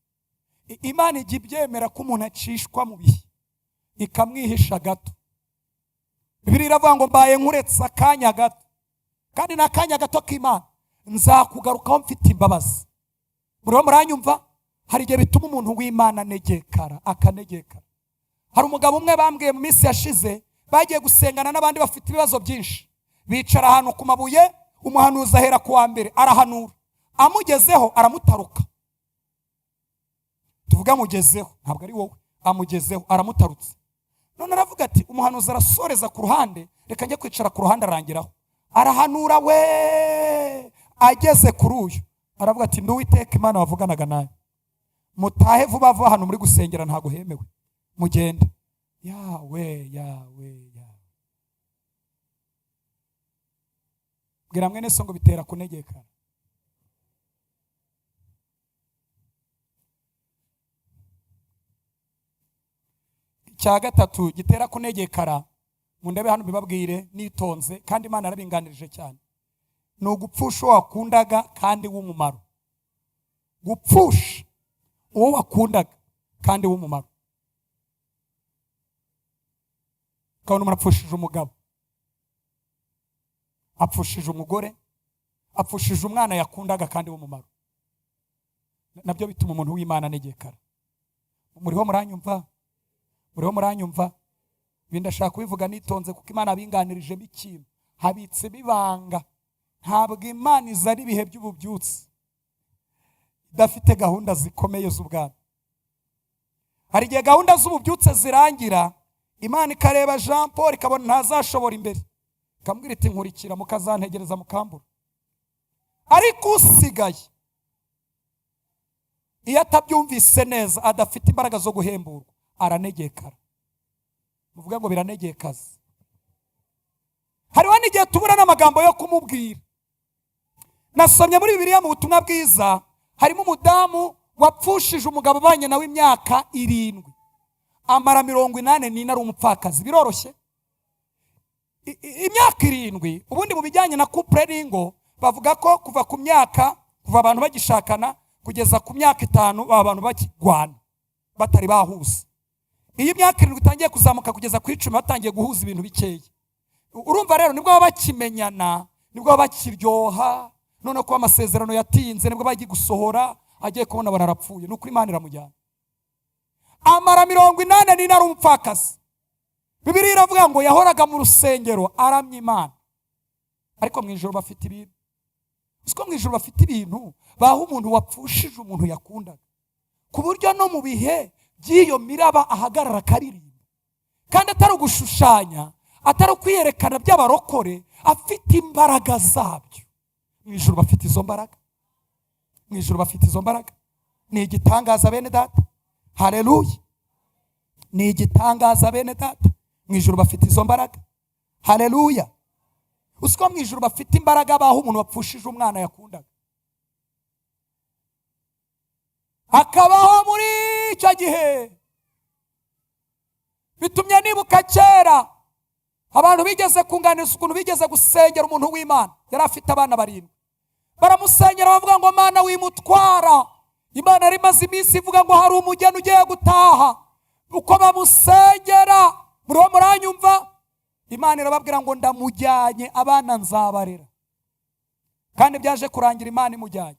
Imana ijya ibyemera ko umuntu acishwa mu bihe ikamwihisha gato. Bibiliya iravuga ngo mbaye nkuretse akanya gato, kandi n'akanya gato k'Imana nzakugarukaho mfite imbabazi. Muriho muranyumva? Hari igihe bituma umuntu w'Imana anegekara akanegekara. Hari umugabo umwe bambwiye mu minsi yashize bagiye gusengana n'abandi bafite ibibazo byinshi. Bicara ahantu ku mabuye, umuhanuzi ahera ku wa mbere arahanura, amugezeho aramutaruka. Tuvuga amugezeho, ntabwo ari wowe, amugezeho aramutarutse. None aravuga ati umuhanuzi arasoreza ku ruhande, reka njye kwicara ku ruhande arangiraho. Arahanura we, ageze kuri uyu aravuga ati nduwiteka Imana wavuganaga nawe, mutahe vuba vuba hano muri gusengera ntago hemewe, mugende. Yawe bwira mwene so ngo bitera kunegekara. Icya gatatu gitera kunegekara, mundebe hano bibabwire nitonze kandi Imana yarabinganirije cyane, ni ugupfusha uwo wakundaga kandi w'umumaro. Gupfusha uwo wakundaga kandi w'umumaro. Kabone umuntu apfushije umugabo, apfushije umugore, apfushije umwana yakundaga kandi w'umumaro. Nabyo bituma umuntu w'Imana anegekara. Muriho muranyumva? Muriho muranyumva? Bindashaka kubivuga nitonze kuko Imana abinganirijemo ikintu habitse bibanga. Ntabwo Imana izari ibihe by'ububyutse idafite gahunda zikomeye z'ubwami. Hari igihe gahunda z'ububyutse zirangira, Imana ikareba Jean Paul ikabona ntazashobora imbere, ikamubwira iti nkurikira, mukazantegereza mukambura. Ariko usigaye iyo atabyumvise neza, adafite imbaraga zo guhemburwa, aranegekara. Muvuga ngo biranegekaza. Hariho n'igihe tubura n'amagambo yo kumubwira. Nasomye muri Bibiliya mu butumwa bwiza, harimo umudamu wapfushije umugabo banye nawe imyaka 7, amara 84 ari umupfakazi. Biroroshye? Imyaka 7. Ubundi mu bijyanye na couple n'ingo bavuga ko kuva abantu bagishakana kugeza ku myaka 5 abantu bakigwana batari bahuza. Iyi myaka 7 itangiye kuzamuka kugeza ku 10 batangiye guhuza ibintu bikeye. Urumva rero nibwo bakimenyana, nibwo bakiryoha. None ko amasezerano yatinze nibwo bagiye gusohora, agiye kubona bararapfuye. Nuko Imana iramujyana. Amara 84 ari umupfakazi. Bibiliya iravuga ngo yahoraga mu rusengero aramya Imana, ariko mu ijoro bafite ibintu. Siko mu ijoro bafite ibintu baha umuntu wapfushije umuntu yakundaga, ku buryo no mu bihe by'iyo miraba ahagarara akaririmba, kandi atari ugushushanya, atari ukwiyerekana by'abarokore, afite imbaraga zabyo. Mu ijoro bafite izo mbaraga, mu ijoro bafite izo mbaraga. Ni igitangaza bene data. Haleluya. Ni igitangaza bene data. Mu ijoro bafite izo mbaraga. Haleluya. Usiko mu ijoro bafite imbaraga baho umuntu wapfushije umwana yakundaga. Akabaho muri icyo gihe. Bitumye nibuka kera abantu bigeze kunganiza ukuntu bigeze gusengera umuntu w'Imana. Yari afite abana 7. Baramusengera bavuga ngo Mana wimutwara. Imana yari imaze iminsi ivuga ngo hari umugeni ugiye gutaha. Uko bamusengera, muranyumva? Imana irababwira ngo ndamujyanye, abana nzabarera. Kandi byaje kurangira Imana imujyanye.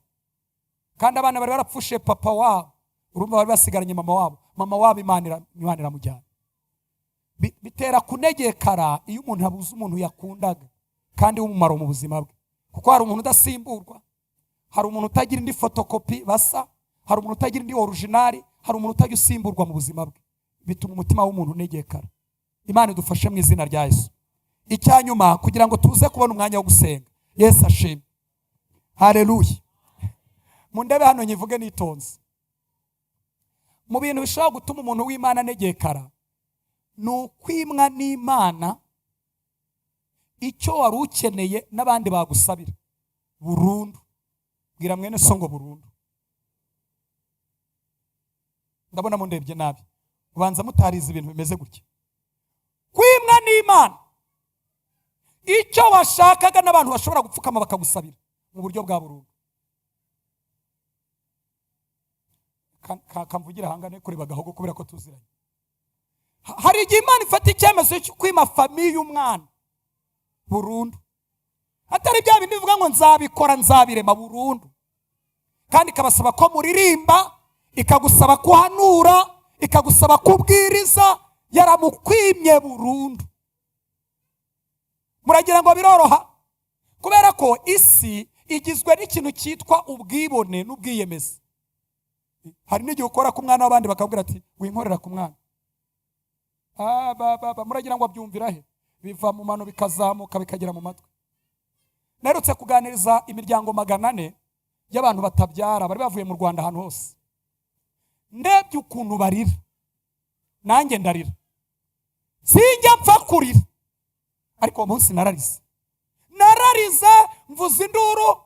Kandi abana bari barapfushe papa wabo, urumva bari basigaranye mama wabo. Mama wabo Imana iramujyanye. Bitera kunegekara iyo umuntu abuze umuntu yakundaga kandi w'umumaro mu buzima bwe. Kuko hari umuntu udasimburwa, hari umuntu utagira indi fotokopi basa, hari umuntu utagira indi original, hari umuntu utajya usimburwa mu buzima bwe. Bituma umutima w'umuntu unegekara. Imana idufashe mu izina rya Yesu. Icyanyuma kugira ngo tuze kubona umwanya wo gusenga. Yesu ashimwe. Haleluya. Mundebe hano nyivuge nitonze. Mu bintu bishobora gutuma umuntu w'Imana anegekara, nukwimwa n'Imana icyo wari ukeneye n'abandi bagusabira burundu. Bwira mwene so ngo burundu. Ndabona mundebye nabi. Ubanza mutariza ibintu bimeze gutya. Kwimwa n'Imana icyo washakaga n'abantu bashobora gupfukama bakagusabira mu buryo bwa burundu. Kamvugira hangane kureba gahogo kubera ko tuziranye. Hari igihe Imana ifata icyemezo cyo kwima famiye y'umwana burundu. Atari bya bindi bivuga ngo nzabikora nzabirema burundu. Kandi ikabasaba ko muririmba, ikagusaba kuhanura, ikagusaba kubwiriza, yaramukwimye burundu. Muragira ngo biroroha? Kubera ko isi igizwe n'ikintu cyitwa ubwibone n'ubwiyemezi. Hari n'igihe ukora ku mwana w'abandi bakabwira ati winkorera ku mwana. Muragira ngo abyumvira he? Biva mu mano bikazamuka bikagera mu matwi. Nerutse kuganiriza imiryango 400 y'abantu batabyara bari bavuye mu Rwanda ahantu hose. Ndebye ukuntu barira, nanjye ndarira. Sinjya mpfa kurira, ariko munsi nararize. Mvuze induru,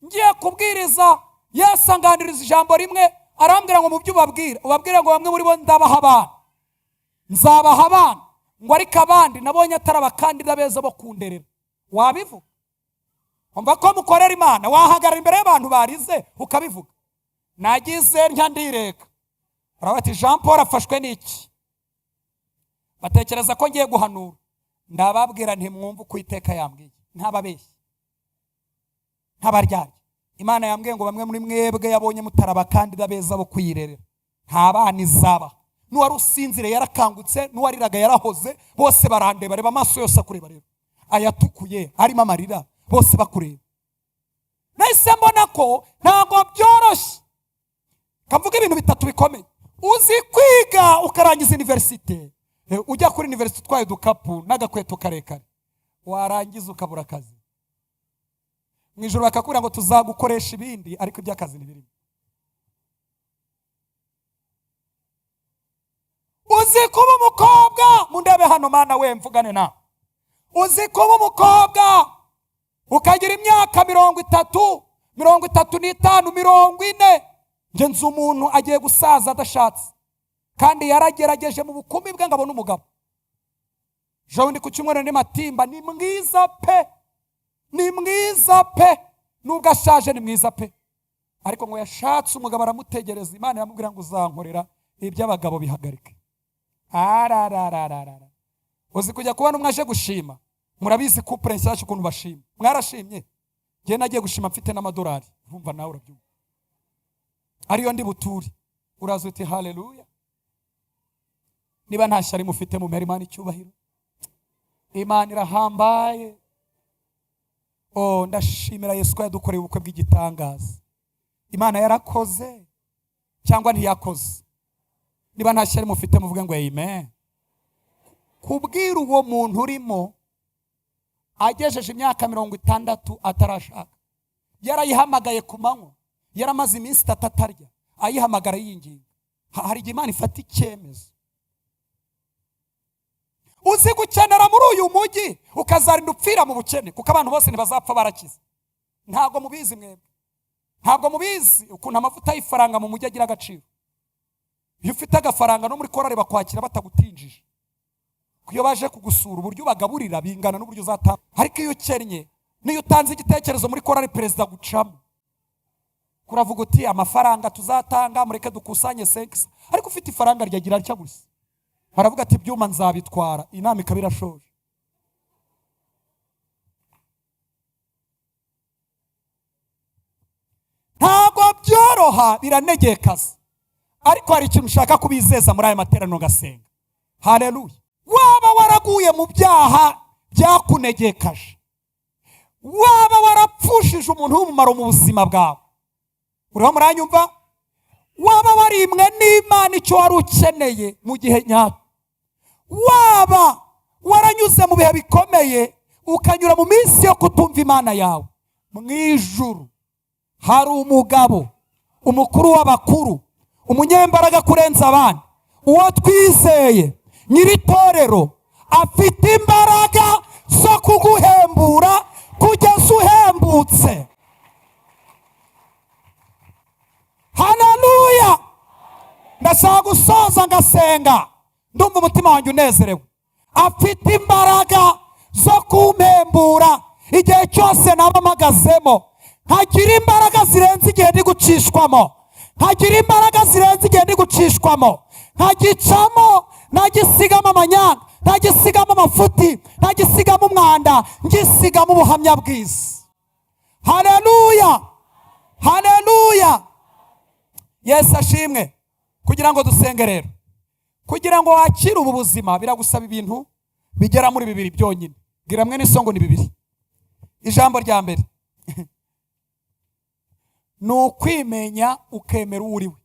ngiye kubwiriza, yasanganiriza ijambo rimwe, arambwira ngo mu byo ubabwire ngo bamwe muri bo ndabaha abana, nzabaha abana, ngo ariko abandi nabonye atari abakandida beza bo kunderera. Wabivuga? Umva ko mukorera Imana, wahagarara imbere y'abantu barize ukabivuga. Nagize ntya ndireka. Urabati Jean Paul afashwe n'iki? Batekereza ko ngiye guhanura. Ndababwira nti mwumva uko Iteka yambwiye. Ntababeshye. Ntabaryarya. Imana yambwiye ngo bamwe muri mwebwe yabonye mutarabakandida beza bo kwirerera. Nta bana izaba. N'uwari usinzire yarakangutse, n'uwariraga yarahoze, bose barandeba, bareba amaso yose akureba rero. Ayatukuye, arimo amarira, bose bakureba. Nahise mbona ko ntabwo byoroshye. Kavuga ibintu 3 bikomeye. Uzi kwiga ukarangiza universite, ujya kuri universite utwaye udukapu n'agakweto karekare, warangiza ukabura akazi. Mu ijoro bakakubwira ngo tuzagukoresha ibindi, ariko iby'akazi ntibirimo. Uzi kuba umukobwa, mundebe hano Mana we mvugane na. Uzi kuba umukobwa ukagira imyaka 30, 35, 40, nje nzi umuntu agiye gusaza adashatse, kandi yaragerageje mu bukumi bwe ngabona umugabo. Jewe ndi ku cyumweru ni Matimba, ni mwiza pe, ni mwiza pe, nubwo ashaje ni mwiza pe, ariko ngo yashatse umugabo aramutegereza. Imana yamubwira ngo uzankorera iby'abagabo bihagarike. Uzi kujya kubona umwe aje gushima, murabizi couple nshyashya ukuntu bashima. Mwarashimye? Ngiye nagiye gushima mfite n'amadolari, urumva nawe urabyumva. Ariyo ndi buturi, uraza uti haleluya. Niba nta shyari mufite mu Imana icyubahiro, Imana irahambaye. Oh, ndashimira Yesu ko yadukoreye ubukwe bw'igitangaza. Imana yarakoze cyangwa ntiyakoze? Niba nta shyari mufite muvuge ngo amen. Kubwira uwo muntu urimo agejeje imyaka 60 atarashaka, yarayihamagaye ku manywa, yaramaze iminsi 3 atarya, ayihamagara yinginga, hari igihe Imana ifata icyemezo. Uzi gukenera muri uyu mujyi ukazarinda upfira mu bukene, kuko abantu bose ntibazapfa barakize. Ntabwo mubizi mwebwe, ntabwo mubizi ukuntu amavuta y'ifaranga mu mujyi agira agaciro. Iyo ufite agafaranga no muri korari bakwakira batagutinjije, kuyo baje kugusura uburyo bagaburira bingana n'uburyo uzatanga. Ariko iyo ukennye, niyo utanze igitekerezo muri korari perezida gucamo, kuravuga uti amafaranga tuzatanga mureke dukusanye 5, ariko ufite ifaranga ryagira rya gusa, baravuga ati byuma nzabitwara, inama ikabira shoje. Ntabwo byoroha, biranegekaza, ariko hari ikintu ushaka kubizeza muri aya materaniro gasenga. Haleluya. Waba waraguye mu byaha byakunegekaje, waba warapfushije umuntu w'umumaro mu buzima bwawe, uriho muranyumva? Waba warimwe n'Imana icyo wari ukeneye mu gihe nyacyo, waba waranyuze mu bihe bikomeye ukanyura mu minsi yo kutumva Imana yawe, mu ijuru hari umugabo, umukuru w'abakuru, umunyembaraga kurenza abandi, uwo twizeye, nyiritorero, afite imbaraga zo kuguhembura kugeza uhembutse. Haleluya. Ndashaka gusoza ngasenga, ndumva umutima wanjye unezerewe. Afite imbaraga zo kumpembura igihe cyose nabamagazemo, nkagira imbaraga zirenze igihe ndi gucishwamo, nkagira imbaraga zirenze igihe ndi gucishwamo, nkagicamo, nagisigamo amanyanga, nagisigamo amafuti, nagisigamo umwanda, ngisigamo ubuhamya bwiza. Haleluya, haleluya. Yesu ashimwe. Kugira ngo dusenge rero, kugira ngo wakire ubu buzima biragusaba ibintu bigera muri 2 byonyine. Gira mwe n'isongo ni 2. Ijambo rya mbere no kwimenya ukemera uriwe.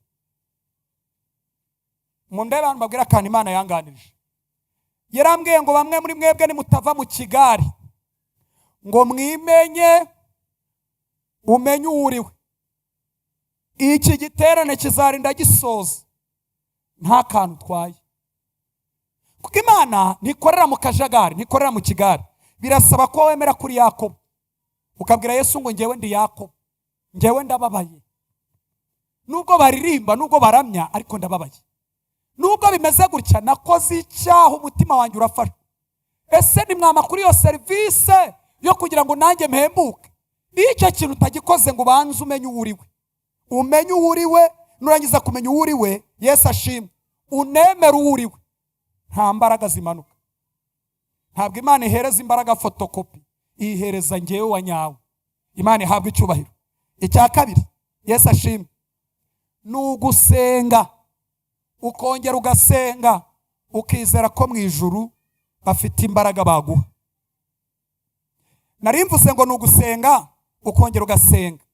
Mundebe abantu babwira kandi Imana yanganirije. Yarambwiye ngo bamwe muri mwebwe nimutava mu kigari ngo mwimenye umenye uriwe, iki giterane kizarinda gisoza nta kantu twaye. Kuko Imana ntikorera mu kajagari, ntikorera mu kigari. Birasaba ko wemera kuri Yakobo, ukabwira Yesu ngo ngewe ndi Yakobo, ngewe ndababaye. Nubwo baririmba, nubwo baramya, ariko ndababaye. Nubwo bimeze gutya, nakoze icyaha, umutima wanjye urafasha. Ese ni mwama kuri iyo service yo kugira ngo nanjye mpembuke? Icyo kintu utagikoze ngo banze umenye uriwe. Umenye uriwe, nurangiza kumenya uriwe, Yesu ashimwe, unemera uriwe, nta mbaraga zimanuka. Ntabwo Imana ihereza imbaraga fotokopi, ihereza ngewe wa nyawe. Imana ihabwa icyubahiro. Icya kabiri, Yesu ashimwe, nugusenga, ukongera ugasenga, ukizera ko mu ijuru bafite imbaraga baguha. Narimvuse ngo nugusenga, ukongera ugasenga.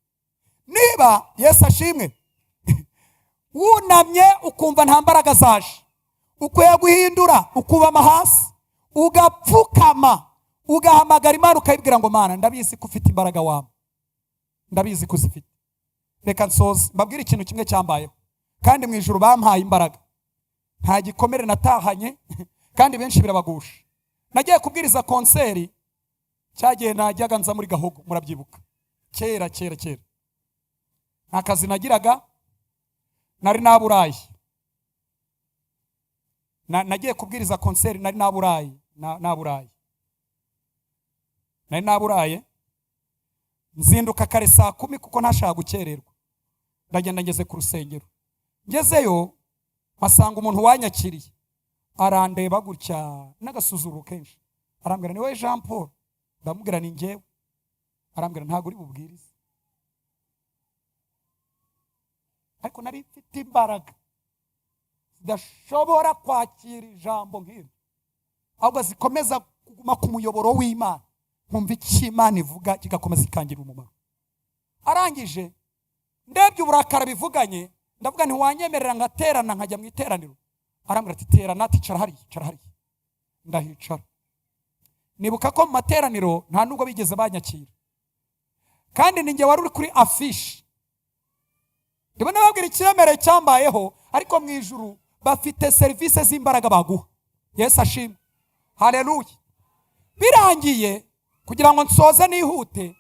Niba Yesu ashimwe wunamye ukumva nta mbaraga zaje, ukwiye guhindura, ukubama hasi, ugapfukama, ugahamagara Imana, ukayibwira ngo Mana, ndabizi ko ufite imbaraga wawe, ndabizi ko uzifite. Reka nsoze mbabwire ikintu kimwe cyambayeho, kandi mu ijuru bampaye imbaraga. Nta gikomere natahanye, kandi benshi birabagusha. Nagiye kubwiriza konseri, cyagiye najyaga nza muri Gahogo, murabyibuka, kera. Nta kazi nagiraga, nari naburaye. Nagiye kubwiriza konseri, nari naburaye. Nzinduka kare saa 10 kuko ntashaka gukererwa. Ndagenda ngeze ku rusengero. Ngezeyo masanga umuntu wanyakiriye, arandeba gutya n'agasuzuru kenshi. Arambwira ni we Jean Paul? Ndamubwira ni ngewe. Arambwira ntago uri bubwirize. Ariko nari mfite imbaraga zidashobora kwakira ijambo nk'iri, ahubwo zikomeza kuguma ku muyoboro w'Imana, nkumva icyo Imana ivuga kigakomeza ikangira umumaro. Arangije ndebye uburakara bivuganye, ndavuga nti wanyemerera ngaterana nkajya mu iteraniro. Arambwira ati terana, ati cara hari. Ndahicara. Nibuka ko mu materaniro nta nubwo bigeze banyakira, kandi ninjye wari uri kuri affiche. Ndibona babwira ikiremere cyambayeho, ariko mu ijuru bafite service z'imbaraga baguha. Yesu ashimwe, haleluya. Birangiye kugira ngo nsoze nihute,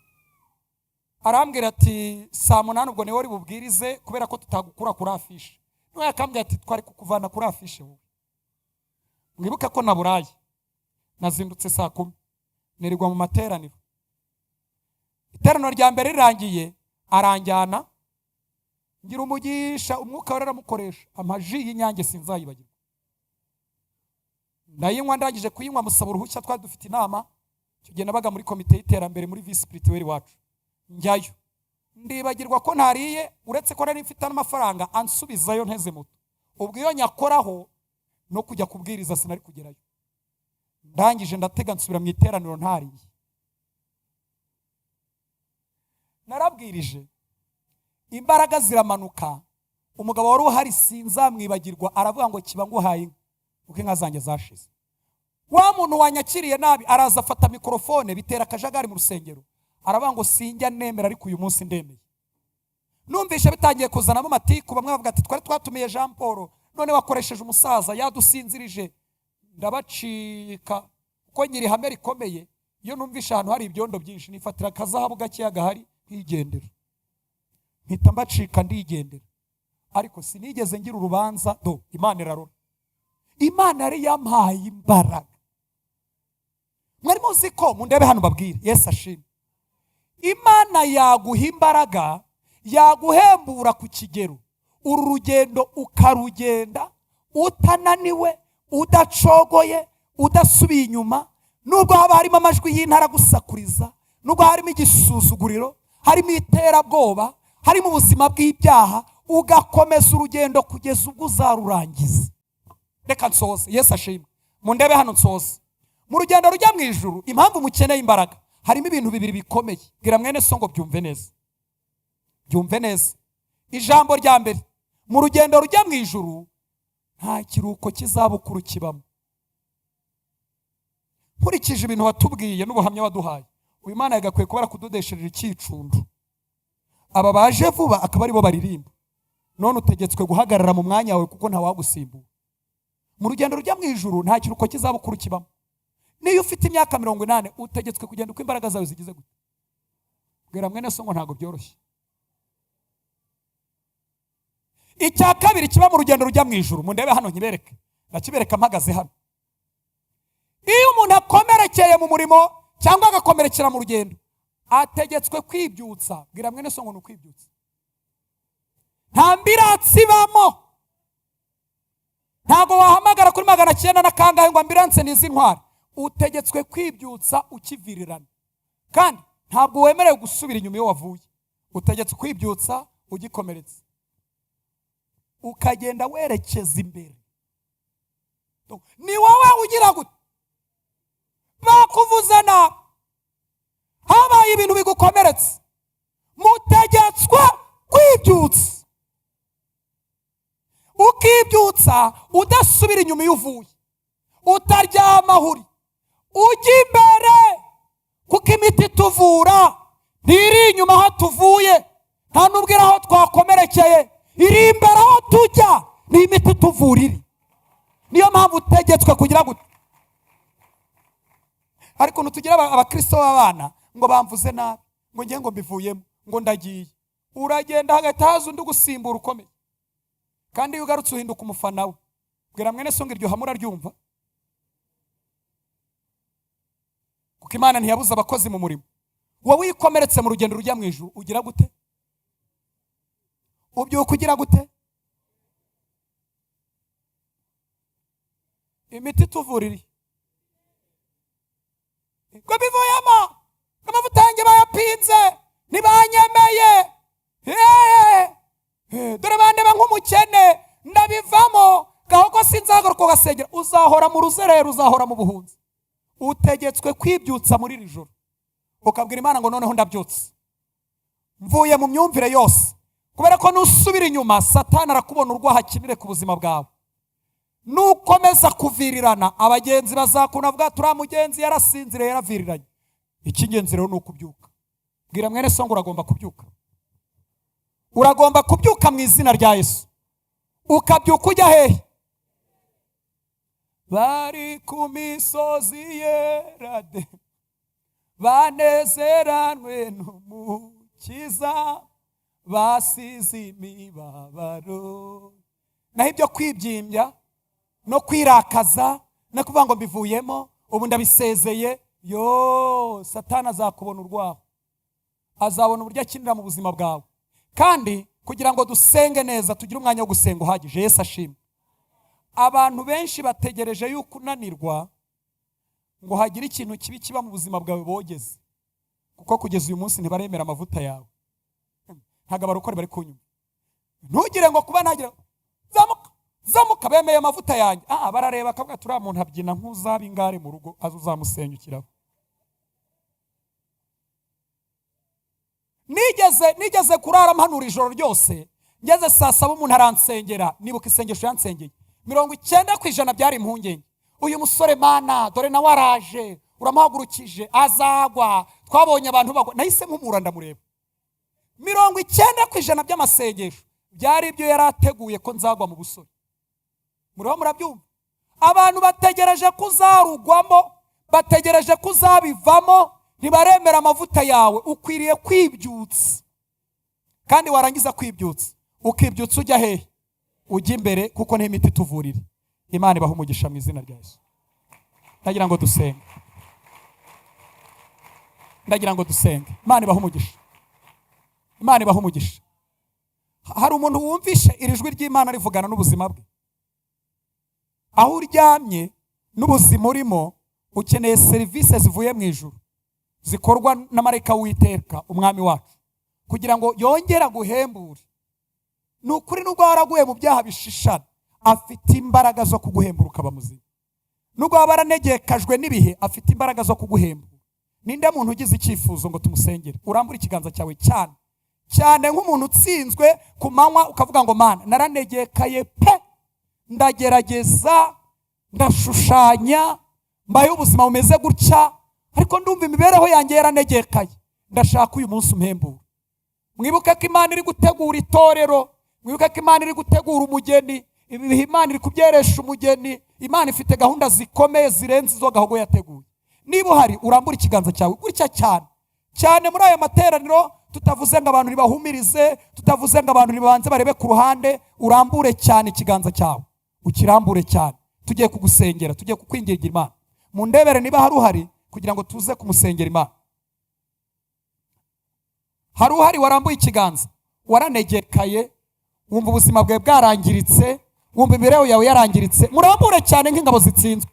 arambwira ati saa 8 ubwo niwe uri bubwirize kubera ko tutagukura kuri affiche. Niwe yakambwira ati twari kukuvana kuri affiche wowe. Mwibuka ko naburaye, nazindutse saa 10 nirirwa mu materaniro. Iteraniro rya mbere rirangiye aranjyana, ngira umugisha umwuka wera aramukoresha, amaji y'inyange sinzayibagirwa. Ndayinywa, ndangije kuyinywa musaba uruhushya, twari dufite inama icyo gihe nabaga muri komite y'iterambere muri vice spirituel wacu. Njyayo ndibagirwa ko ntariye, uretse ko nari mfite n'amafaranga ansubizayo nteze moto. Ubwo iyo nyakoraho no kujya kubwiriza sinari kugerayo. Ndangije ndatega nsubira mu iteraniro ntariye. Narabwirije, imbaraga ziramanuka, umugabo wari uhari sinzamwibagirwa, aravuga ngo kiba nguhaye uko inka zanjye zashize. Wa muntu wanyakiriye nabi araza afata mikrofone, bitera akajagari mu rusengero, aravuga ngo sinjya nemera ariko uyu munsi ndemeye. Numvisha bitangiye kuzanamo amatiku, bamwe bavuga ati twari twatumiye Jean Paul none wakoresheje umusaza yadusinzirije. Ndabacika uko nyiri hame rikomeye, iyo numvisha ahantu hari ibyondo byinshi nifatira akazahabu gakeya gahari nkigendera, mpita mbacika ndigendera. Ariko sinigeze ngira urubanza, do Imana irarora. Imana yari yampaye imbaraga. Mwari muzi ko, mundebe hano babwire, Yesu ashimwe, Imana yaguha imbaraga, yaguhembura ku kigero, uru rugendo ukarugenda utananiwe, udacogoye, udasubiye inyuma, nubwo haba harimo amajwi y'intara gusakuriza, nubwo harimo igisuzuguriro, harimo iterabwoba, harimo ubuzima bw'ibyaha, ugakomeza urugendo kugeza ubwo uzarurangiza. Reka nsoze, Yesu ashimwe, mundebe hano nsoze. Mu rugendo rujya mu ijuru, impamvu mukeneye imbaraga, harimo ibintu bibiri bikomeye. Bwira mwene so ngo byumve neza, byumve neza. Ijambo rya mbere, mu rugendo rujya mu ijuru nta kiruhuko kizabukuru kibamo. Nkurikije ibintu watubwiye n'ubuhamya waduhaye, uyu Mana yagakwiye kubara kudodesherera icyicundu. Aba baje vuba akaba aribo baririmba, none utegetswe guhagarara mu mwanya wawe kuko nta wagusimbura. Mu rugendo rujya mu ijuru nta kiruhuko kizabukuru kibamo. Niyo ufite imyaka 80 utegetswe kugenda uko imbaraga zawe zigize gute. Bwira mwene so ngo ntago byoroshye. Icya kabiri kiba mu rugendo rujya mu ijuru, mundebe hano nkibereke, ndakibereka mpagaze hano. Iyo umuntu akomerekeye mu murimo cyangwa agakomerekera mu rugendo, ategetswe kwibyutsa. Bwira mwene so ngo nukwibyutsa. Nta ambiransi ibamo. Ntago wahamagara kuri 900 na kangahe ngo ambiranse nizi ntwara. Utegetswe kwibyutsa ukivirirana, kandi ntabwo wemerewe gusubira inyuma iyo wavuye. Utegetswe kwibyutsa ugikomeretse, ukagenda werekeza imbere. Ni wowe ugira gute, bakuvuzana, habaye ibintu bigukomeretse, mutegetswe kwibyutsa. Ukibyutsa udasubira inyuma iyo uvuye, utaryama huri, ujya imbere, kuko imiti tuvura ntiri inyuma aho tuvuye, nta nubwira aho twakomerekeye, iri imbere aho tujya, ni imiti tuvura iri. Niyo mpamvu utegetswe kugira gute. Ariko nutugira abakristo b'abana ngo bamvuze nabi, ngo ngiye ngo mbivuyemo, ngo ndagiye. Uragenda hagati haza undi gusimbura ukomeye, kandi iyo ugarutse uhinduka umufana we. Bwira mwene so ngo iryo hamura ryumva, kuko Imana ntiyabuze abakozi mu murimo. Wowe wikomeretse mu rugendo rujya mu ijuru ugira gute? Ubyuka ugira gute? Imiti tuvuriri ko bivuyemo, amavuta yanjye bayapinze, ntibanyemeye, dore bandeba nk'umukene, ndabivamo, gahogo sinzagaruka ugasengera. Uzahora mu ruzerero, uzahora mu buhunzi, utegetswe kwibyutsa muri iri joro ukabwira Imana ngo noneho ndabyutse, mvuye mu myumvire yose, kubera ko nusubira inyuma Satani arakubona urwahakinire ku buzima bwawe. Nukomeza kuvirirana abagenzi bazakunavuga turi mugenzi yarasinzire yaraviriranye. Icy'ingenzi rero nuko ubyuka. Bwira mwene so ngo uragomba kubyuka. Uragomba kubyuka mu izina rya Yesu. Ukabyuka ujya hehe? Bari ku misozi yerade banezeranwe n'Umukiza basize imibabaro. Naho ibyo kwibyimbya no kwirakaza no kuvuga ngo mbivuyemo ubu ndabisezeye, yo Satani azakubona urwaho, azabona uburyo akinira mu buzima bwawe. Kandi kugira ngo dusenge neza tugire umwanya wo gusenga uhagije. Yesu ashimwe. Abantu benshi bategereje yuko unanirwa ngo hagire ikintu kibi kiba mu buzima bwawe bogeze, kuko kugeza uyu munsi ntibaremera amavuta yawe. Ntago abarokore bari kunyuma. Ntugire ngo kuba nagira zamuka bemeye amavuta yanjye. Barareba akavuga turi muntu abyina nk'uzaba ingare mu rugo azuzamusenyukiraho. Nigeze kurara mpanura ijoro ryose, ngeze saa 7 umuntu aransengera, nibuka isengesho yansengeye 90% byari impungenge. Uyu musore Mana dore nawe araje, uramuhagurukije azagwa, twabonye abantu bagwa. Nahise mpumura ndamureba. 90% by'amasengesho byari ibyo yarateguye ko nzagwa mu busore. Murabyumva? Abantu bategereje kuzarugwamo, bategereje kuzabivamo, ntibaremera amavuta yawe. Ukwiriye kwibyutsa. Kandi warangiza kwibyutsa ukibyutsa ujya hehe? Ujya imbere, kuko ni imiti tuvurira. Imana ibaha umugisha mu izina rya Yesu. Ndagira ngo dusenge. Imana ibaha umugisha. Imana ibaha umugisha. Hari umuntu wumvishe iri jwi ry'Imana rivugana n'ubuzima bwe. Aho uryamye n'ubuzima urimo ukeneye serivisi zivuye mu ijuru zikorwa na Mariko w'Iteka umwami wacu, kugira ngo yongera guhembura. Nukuri nubwo waraguye mu byaha bishishana, afite imbaraga zo kuguhembura ukaba muzima. Nubwo wabaranegekajwe n'ibihe, afite imbaraga zo kuguhembura. Ninde muntu ugize icyifuzo ngo tumusengere? Urambura ikiganza cyawe cyane nk'umuntu utsinzwe ku manywa ukavuga ngo Mana naranegekaye pe, ndagerageza ndashushanya mbaye ubuzima bumeze gutya, ariko ndumva imibereho yanjye yaranegekaye, ndashaka uyu munsi umpembura. Mwibuke ko Imana iri gutegura itorero, mwibuke ko Imana iri gutegura umugeni, ibihe Imana iri kubyeresha umugeni. Imana ifite gahunda zikomeye zirenze izo gahunda yateguye. Niba uhari urambura ikiganza cyawe gutya cyane muri aya materaniro, tutavuze ngo abantu nibahumirize, tutavuze ngo abantu nibanze barebe ku ruhande. Urambure cyane ikiganza cyawe, ukirambure cyane. Tugiye kugusengera, tugiye kukwingingira Imana. Mundebere niba hari uhari kugira ngo tuze kumusengera Imana. Hari uhari warambuye ikiganza, waranegekaye, wumva ubuzima bwawe bwarangiritse, wumva imibereho yawe yarangiritse, murambure cyane nk'ingabo zitsinzwe.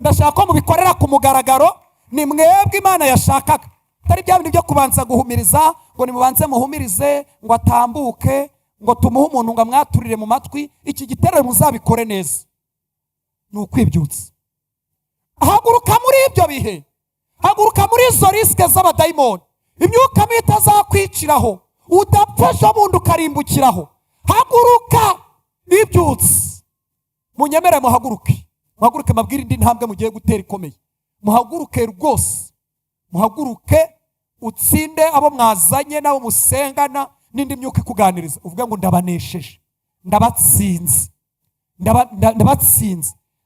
Ndashaka ko mubikorera ku mugaragaro. Ni mwebwe Imana yashakaga, atari bya bintu byo kubanza guhumiriza ngo nimubanze muhumirize ngo atambuke ngo tumuhe umuntu ngo amwaturire mu matwi. Iki giterane muzabikore neza. Ni ukwibyutsa. Haguruka muri ibyo bihe, haguruka muri izo risike z'abadayimoni. Imyuka mibi itazakwiciraho, udapfasha bundi ukarimbukiraho. Haguruka bibyutse. Munyemere muhaguruke, mabwira indi ntambwe mugiye gutera ikomeye. Muhaguruke rwose, muhaguruke utsinde abo mwazanye nabo musengana n'indi myuka ikuganiriza. Uvuga ngo ndabanesheje, ndabatsinze.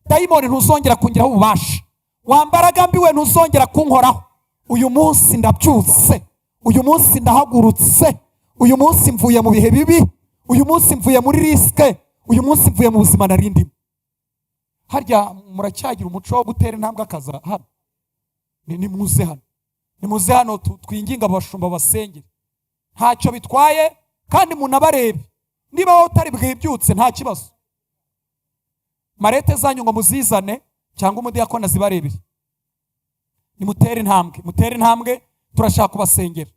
Dayimoni ntuzongera kungiraho ububasha. Wambaraga mbiwe ntuzongera kunkoraho. Uyu munsi ndabyutse, uyu munsi ndahagurutse, uyu munsi mvuye mu bihe bibi, uyu munsi mvuye muri risike, uyu munsi mvuye mu buzima narindimo. Harya muracyagira umuco wo gutera intambwe akaza hano? Nimuze hano twinginga abashumba basengere. Ntacyo bitwaye kandi munabarebe. Niba wowe utari bwibyutse nta kibazo. Marete zanyu ngo muzizane cyangwa umudiyakona zibarebere. Nimutere intambwe, turashaka kubasengera.